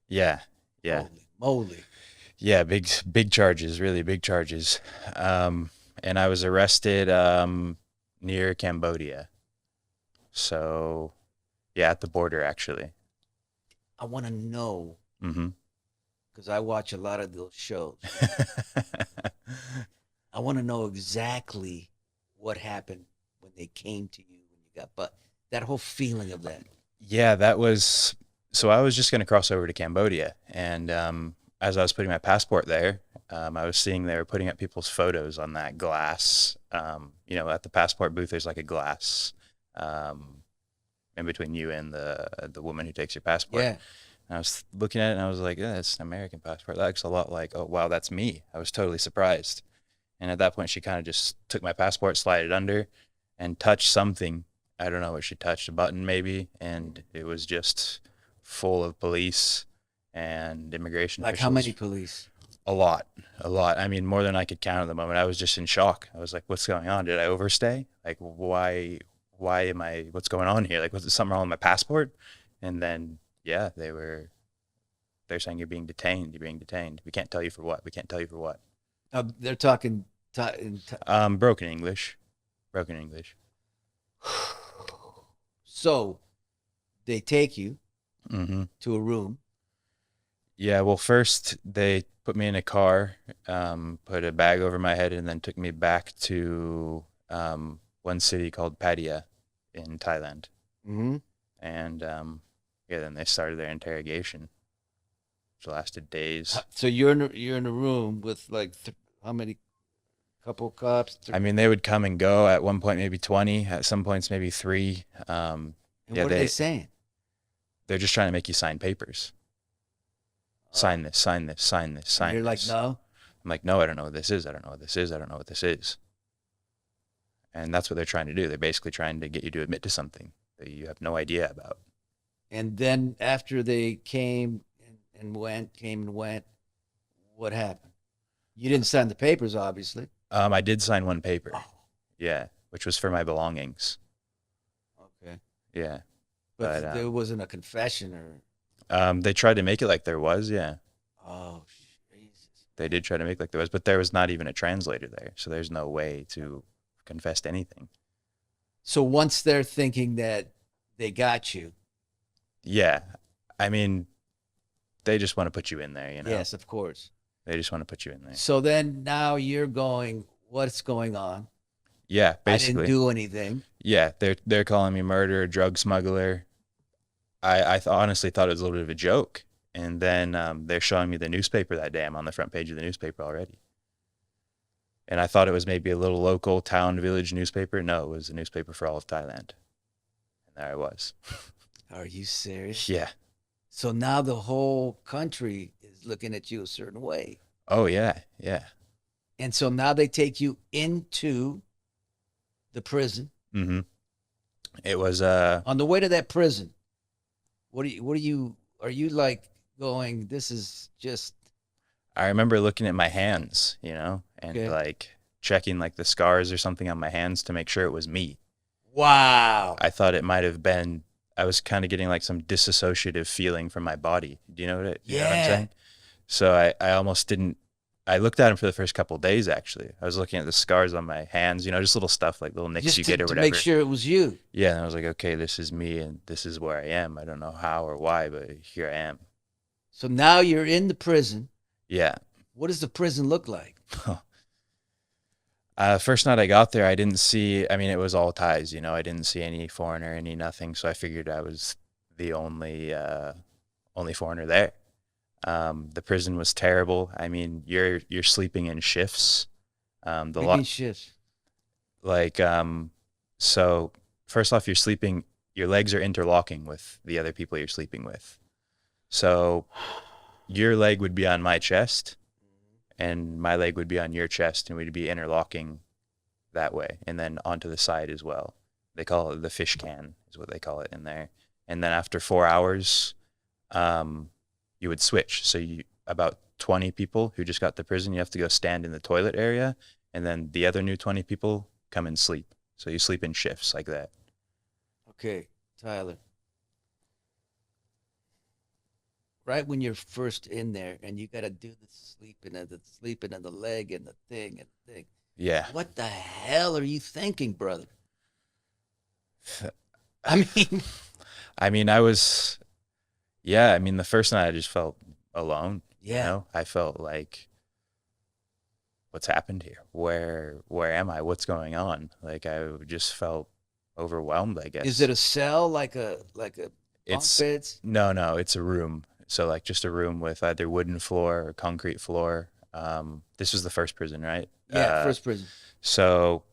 Yeah. Holy moly. Yeah, big charges, really big charges. And I was arrested near Cambodia. So, yeah, at the border, actually. I want to know, Mm-hmm. because I watch a lot of those shows. I want to know exactly what happened when they came to you when you got that whole feeling of that. Yeah, so I was just going to cross over to Cambodia. And as I was putting my passport there, I was seeing they were putting up people's photos on that glass. At the passport booth, there's like a glass in between you and the woman who takes your passport. Yeah. And I was looking at it and I was like, yeah, that's an American passport. That looks a lot like, oh, wow, that's me. I was totally surprised. And at that point, she kind of just took my passport, slid it under, and touched something. I don't know what she touched, a button maybe. And it was just full of police and immigration Like officials. how many police? A lot. I mean, more than I could count at the moment. I was just in shock. I was like, what's going on? Did I overstay? Like, why what's going on here? Like, was it something wrong with my passport? And then, yeah, they're saying you're being detained. We can't tell you for what. They're talking. Broken English. So they take you Mm-hmm. to a room. Yeah, well, first they put me in a car, put a bag over my head, and then took me back to one city called Pattaya in Thailand. Mm-hmm. And then they started their interrogation, which lasted days. So you're in a room with like how many? Couple cops. I mean, they would come and go. At one point, maybe 20. At some points, maybe 3. And yeah, what are they saying? They're just trying to make you sign papers. Sign this, sign this, sign this, sign You're like, this. no. I'm like, no, I don't know what this is. I don't know what this is. I don't know what this is. And that's what they're trying to do. They're basically trying to get you to admit to something that you have no idea about. And then after they came and went, what happened? You didn't sign the papers, obviously. I did sign one paper. Oh. Yeah, which was for my belongings. Okay. Yeah. But there wasn't a confession They tried to make it like there was, yeah. Oh, Jesus. They did try to make like there was, but there was not even a translator there. So there's no way to confess to anything. So once they're thinking that they got you. Yeah. I mean, they just want to put you in there, Yes, of course. They just want to put you in there. So then now you're going, what's going on? Yeah, basically. I didn't do anything. Yeah, they're calling me murderer, drug smuggler. I honestly thought it was a little bit of a joke. And then they're showing me the newspaper that day. I'm on the front page of the newspaper already. And I thought it was maybe a little local town village newspaper. No, it was a newspaper for all of Thailand. And there I was. Are you serious? Yeah. So now the whole country is looking at you a certain way. Oh yeah, yeah. And so now they take you into the prison. Mm-hmm. It was On the way to that prison, are you like going, this is just, I remember looking at my hands, you know, and Okay. like checking like the scars or something on my hands to make sure it was me. wow. I thought it might have been, I was kind of getting like some disassociative feeling from my body. Do you know what you know what I'm Yeah. saying? So I almost didn't, I looked at him for the first couple of days, actually. I was looking at the scars on my hands, you know, just little stuff like little nicks Just you to, get or to whatever. make sure it was you. Yeah. And I was like, okay, this is me and this is where I am. I don't know how or why, but here I am. So now you're in the prison. Yeah. What does the prison look like? First night I got there, I didn't see, I mean, it was all Thais, you know, I didn't see any foreigner, any nothing. So I figured I was the only foreigner there. The prison was terrible. I mean, you're sleeping in shifts. The Maybe lot, shifts. like, so first off, you're sleeping, your legs are interlocking with the other people you're sleeping with. So your leg would be on my chest and my leg would be on your chest and we'd be interlocking that way. And then onto the side as well. They call it the fish can is what they call it in there. And then after 4 hours, you would switch. So about 20 people who just got to prison, you have to go stand in the toilet area. And then the other new 20 people come and sleep. So you sleep in shifts like that. Okay, Tyler. Right when you're first in there and you got to do the sleeping and the leg and the thing and the thing. Yeah. What the hell are you thinking, brother? I mean, I mean, the first night I just felt alone. Yeah. You know? I felt like, what's happened here? Where am I? What's going on? Like, I just felt overwhelmed, I guess. is it a cell like a bunk It's beds? no, it's a room. So like just a room with either wooden floor or concrete floor. This was the first prison, right? Yeah, first prison. So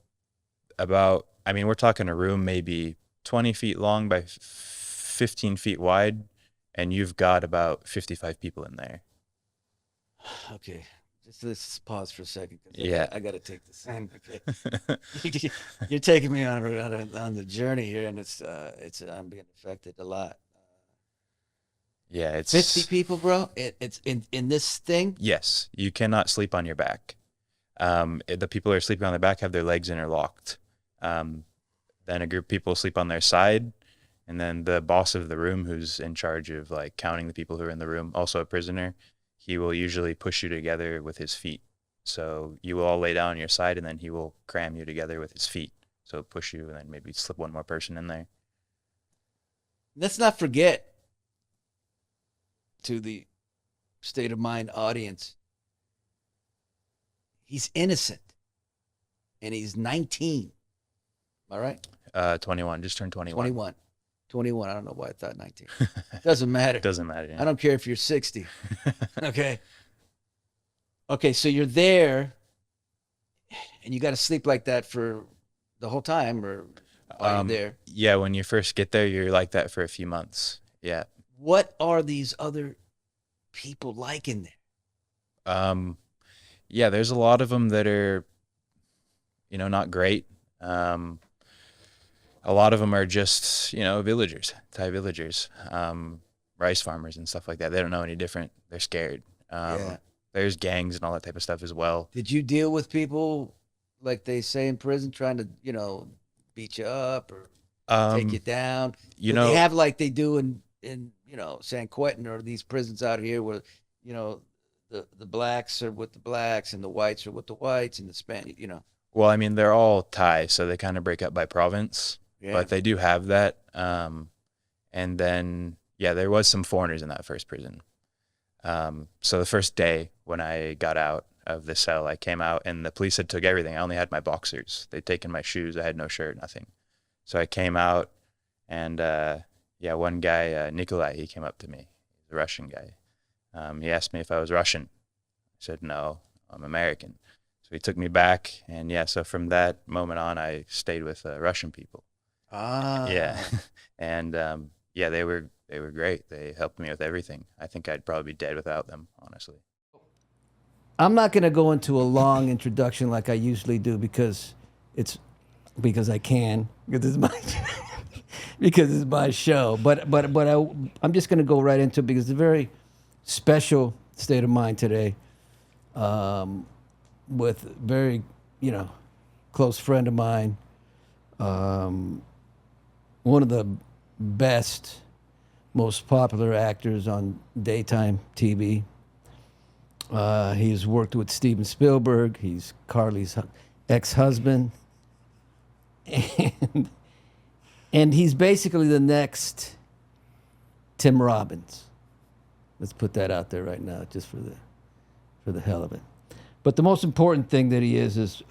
we're talking a room maybe 20 feet long by 15 feet wide, and you've got about 55 people in there. Okay, let's pause for a second. 'Cause Yeah. I got to take this in. Okay. You're taking me on the journey here, and I'm being affected a lot. Yeah, it's 50 people, bro. It's in this thing. Yes, you cannot sleep on your back. The people who are sleeping on their back have their legs interlocked. Then a group of people sleep on their side, and then the boss of the room, who's in charge of like counting the people who are in the room, also a prisoner, he will usually push you together with his feet. So you will all lay down on your side, and then he will cram you together with his feet. So push you, and then maybe slip one more person in there. Let's not forget, to the State of Mind audience, he's innocent, and he's 19. Am I right? 21, just turned 21. 21. 21. I don't know why I thought 19. Doesn't matter. Doesn't matter. Yeah. I don't care if you're 60. Okay. Okay, so you're there, and you got to sleep like that for the whole time, or while you're there. Yeah, when you first get there, you're like that for a few months. Yeah. What are these other people like in there? Yeah, there's a lot of them that are, not great. A lot of them are just, villagers, Thai villagers, rice farmers and stuff like that. They don't know any different. They're scared. Yeah. There's gangs and all that type of stuff as well. Did you deal with people like they say in prison, trying to, beat you up or take you down? They have like they do in San Quentin or these prisons out here where, the blacks are with the blacks and the whites are with the whites and the Spanish, Well, I mean, they're all Thai, so they kind of break up by province, Yeah. but they do have that. And then, yeah, there was some foreigners in that first prison. So the first day when I got out of the cell, I came out and the police had took everything. I only had my boxers. They'd taken my shoes. I had no shirt, nothing. So I came out and, one guy, Nikolai, he came up to me. He's a Russian guy. He asked me if I was Russian. I said, no, I'm American. So he took me back, and yeah, so from that moment on, I stayed with Russian people. Ah. Yeah, and yeah, they were great. They helped me with everything. I think I'd probably be dead without them, honestly. I'm not going to go into a long introduction like I usually do because I can, because it's my because it's my show. But I'm just going to go right into it because it's a very special state of mind today, with a very close friend of mine, one of the best, most popular actors on daytime TV. He's worked with Steven Spielberg. He's Carly's ex-husband. And he's basically the next Tim Robbins. Let's put that out there right now, just for the hell of it. But the most important thing that he is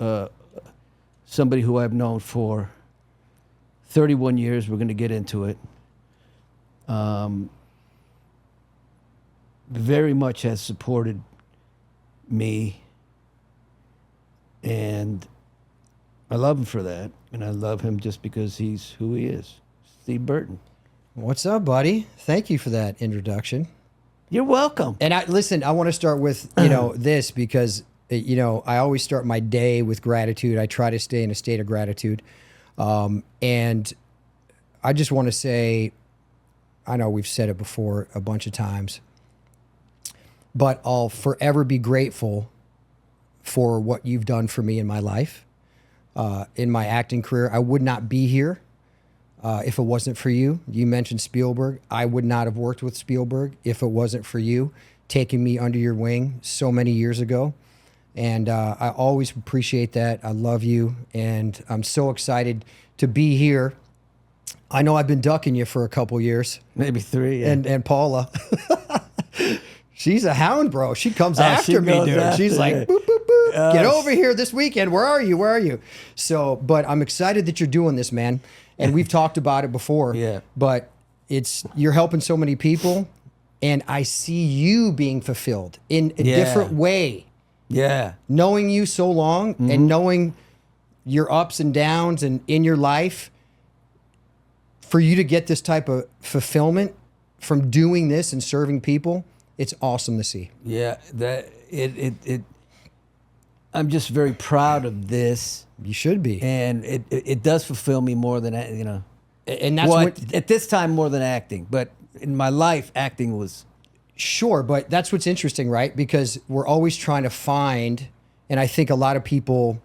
somebody who I've known for 31 years. We're going to get into it. Very much has supported me, and I love him for that, and I love him just because he's who he is. Steve Burton. What's up, buddy? Thank you for that introduction. You're welcome. And I want to start with this because I always start my day with gratitude. I try to stay in a state of gratitude, and I just want to say, I know we've said it before a bunch of times, but I'll forever be grateful for what you've done for me in my life, in my acting career. I would not be here if it wasn't for you. You mentioned Spielberg. I would not have worked with Spielberg if it wasn't for you taking me under your wing so many years ago. And I always appreciate that. I love you, and I'm so excited to be here. I know I've been ducking you for a couple years. Maybe 3. Yeah. And Paula. She's a hound, bro. She comes after me, dude. She's like, boop, boop, boop. Get over here this weekend. Where are you? Where are you? So, but I'm excited that you're doing this, man. And we've talked about it before. Yeah. But you're helping so many people, and I see you being fulfilled in a different way. Yeah. Knowing you so long and knowing your ups and downs and in your life, for you to get this type of fulfillment from doing this and serving people, it's awesome to see. Yeah, I'm just very proud of this. You should be. And it does fulfill me more than, And that's at this time more than acting. But in my life, acting was... Sure, but that's what's interesting, right? Because we're always trying to find, and I think a lot of people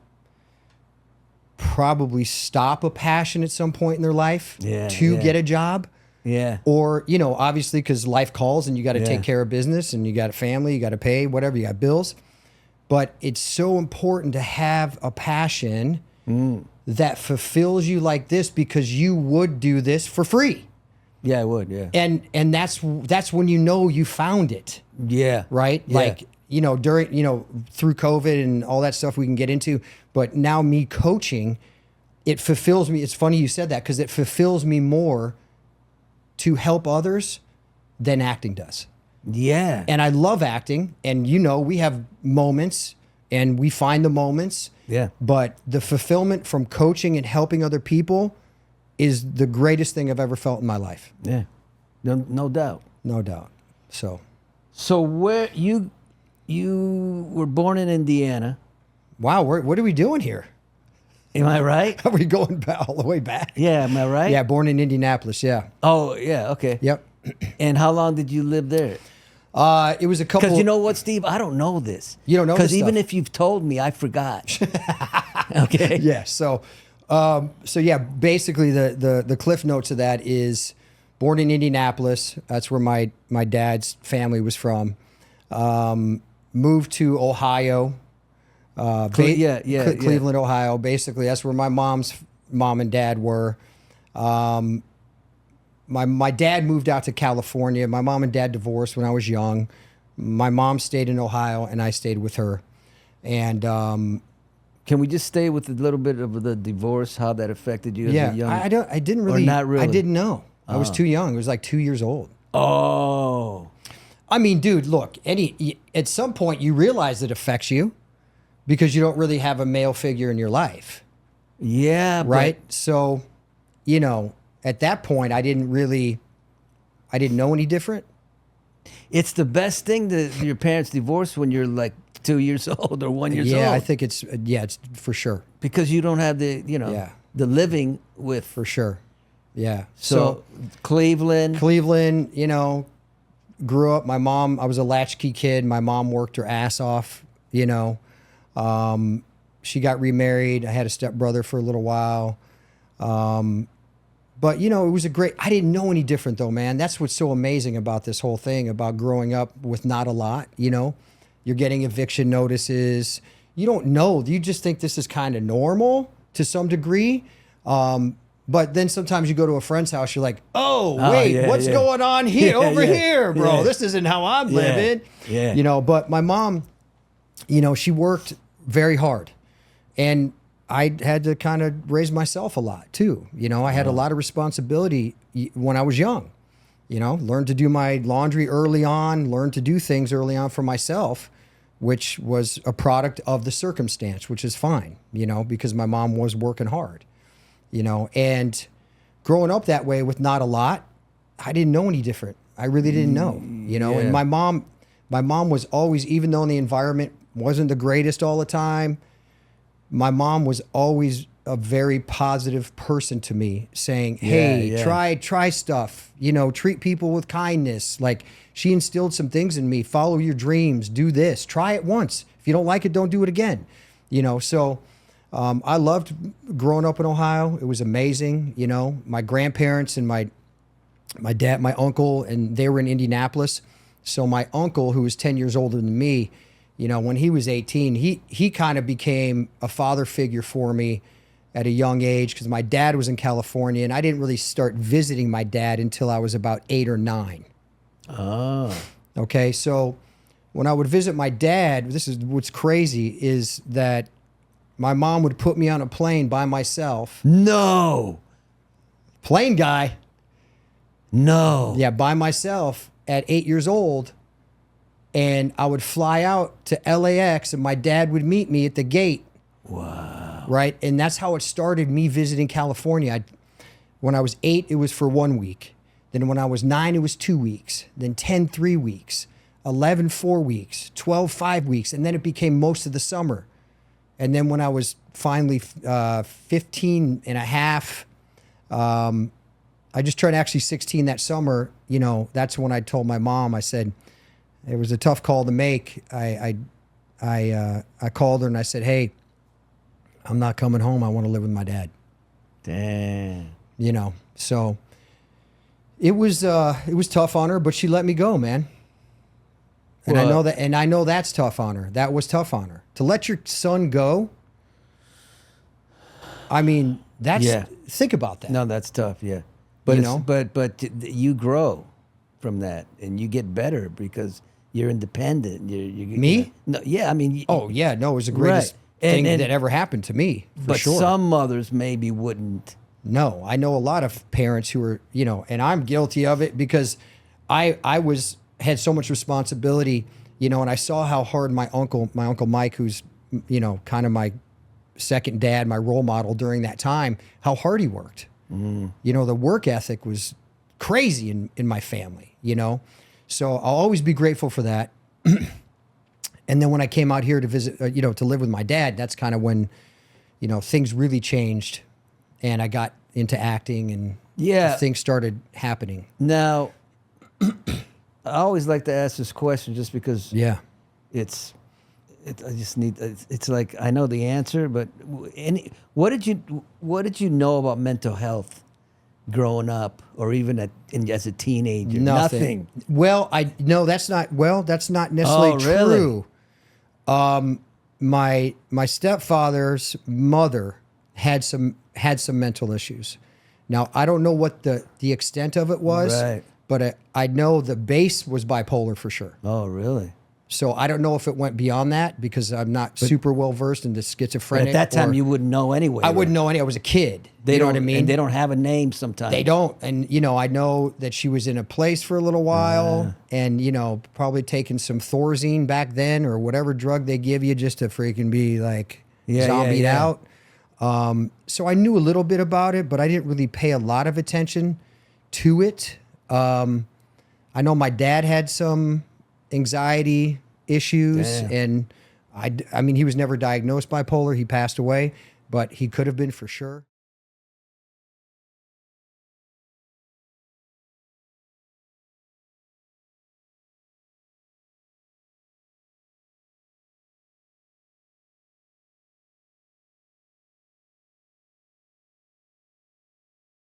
probably stop a passion at some point in their life to get a job. Yeah. Or, obviously because life calls and you got to take care of business and you got a family, you got to pay, whatever, you got bills. But it's so important to have a passion that fulfills you like this, because you would do this for free. Yeah, I would, yeah. And that's when you found it. Yeah. Right? Yeah. Like, during, through COVID and all that stuff we can get into, but now me coaching, it fulfills me. It's funny you said that, because it fulfills me more to help others than acting does. Yeah. And I love acting, and we have moments and we find the moments. Yeah. But the fulfillment from coaching and helping other people is the greatest thing I've ever felt in my life. Yeah. No doubt. No doubt. So where you were born in Indiana. Wow, what are we doing here? Am I right? Are we going all the way back? Yeah, am I right? Yeah, born in Indianapolis, yeah. Oh, yeah, okay. Yep. And how long did you live there? It was a couple... Because you know what, Steve? I don't know this. You don't know this Because even stuff. if you've told me, I forgot. Okay? Yeah, so yeah, basically the cliff notes of that is born in Indianapolis. That's where my dad's family was from. Moved to Ohio. Cleveland, Ohio. Basically, that's where my mom's mom and dad were. My dad moved out to California. My mom and dad divorced when I was young. My mom stayed in Ohio, and I stayed with her. And can we just stay with a little bit of the divorce? How that affected you as a young? I didn't really. Or not really. I didn't know. I was too young. I was like 2 years old. Oh. I mean, dude, look. At some point, you realize it affects you. because you don't really have a male figure in your life. Yeah. Right. So, you know, at that point, I didn't know any different. It's the best thing that your parents divorce when you're like 2 years old or 1 year old. Yeah, I think it's for sure. Because you don't have the, the living with. For sure. Yeah. So Cleveland, you know, grew up. My mom, I was a latchkey kid. My mom worked her ass off, you know. She got remarried. I had a stepbrother for a little while. But, you know, it was I didn't know any different though, man. That's what's so amazing about this whole thing, about growing up with not a lot, you know. You're getting eviction notices. You don't know. You just think this is kind of normal to some degree. But then sometimes you go to a friend's house, you're like, oh, wait, what's going on here, here, bro? This isn't how I'm living. Yeah. You know, but my mom, you know, she worked very hard. And I had to kind of raise myself a lot too. You know, I had a lot of responsibility when I was young. You know, learned to do my laundry early on, learned to do things early on for myself, which was a product of the circumstance, which is fine, you know, because my mom was working hard, you know. And growing up that way with not a lot, I didn't know any different. I really didn't know, you know. And my mom was always, even though the environment wasn't the greatest all the time, my mom was always a very positive person to me, saying, hey, try stuff, you know, treat people with kindness. Like, she instilled some things in me. Follow your dreams, do this, try it once. If you don't like it, don't do it again. You know, so I loved growing up in Ohio. It was amazing. You know, my grandparents and my dad, my uncle, and they were in Indianapolis. So my uncle, who was 10 years older than me, you know, when he was 18, he kind of became a father figure for me at a young age, because my dad was in California, and I didn't really start visiting my dad until I was about 8 or 9. Oh. Okay, so when I would visit my dad, this is what's crazy, is that my mom would put me on a plane by myself. No. Plane guy. No. Yeah, by myself at 8 years old. And I would fly out to LAX, and my dad would meet me at the gate. Wow. Right? And that's how it started, me visiting California. When I was 8, it was for 1 week. Then when I was 9, it was 2 weeks. Then 10, 3 weeks. 11, 4 weeks. 12, 5 weeks. And then it became most of the summer. And then when I was finally 15 and a half, I just turned actually 16 that summer. You know, that's when I told my mom, I said, it was a tough call to make. I called her and I said, hey, I'm not coming home. I want to live with my dad. Damn. You know, so it was tough on her, but she let me go, man. And Well, I know that's tough on her. That was tough on her. To let your son go. I mean, think about that. No, that's tough. Yeah. But You know? but you grow from that, and you get better because you're independent. You Me? No, yeah. I mean. Oh yeah, no, it was the greatest Right. thing And- that ever happened to me. For But sure. some mothers maybe wouldn't. No, I know a lot of parents who are, you know, and I'm guilty of it because I had so much responsibility, you know, and I saw how hard my uncle Mike, who's, you know, kind of my second dad, my role model during that time, how hard he worked. You know, the work ethic was crazy in my family, you know. So I'll always be grateful for that. And then when I came out here to visit, you know, to live with my dad, that's kind of when, you know, things really changed. And I got into acting, and things started happening. Now, I always like to ask this question just because Yeah. it's like I know the answer, but what did you know about mental health growing up, or even as a teenager? Nothing. Well, that's not necessarily Oh, really? true. My stepfather's mother had some mental issues. Now, I don't know what the extent of it was, Right. but I know the base was bipolar for sure. Oh, really? So I don't know if it went beyond that because I'm not super well versed in the But schizophrenic. at that time, or- you wouldn't know anyway. I wouldn't know any. I was a kid. You know what I mean? And they don't have a name sometimes. They don't. And, you know, I know that she was in a place for a little while and, you know, probably taking some Thorazine back then or whatever drug they give you just to freaking be like zombied out. So I knew a little bit about it, but I didn't really pay a lot of attention to it. I know my dad had some anxiety issues and I mean, he was never diagnosed bipolar. He passed away, but he could have been for sure.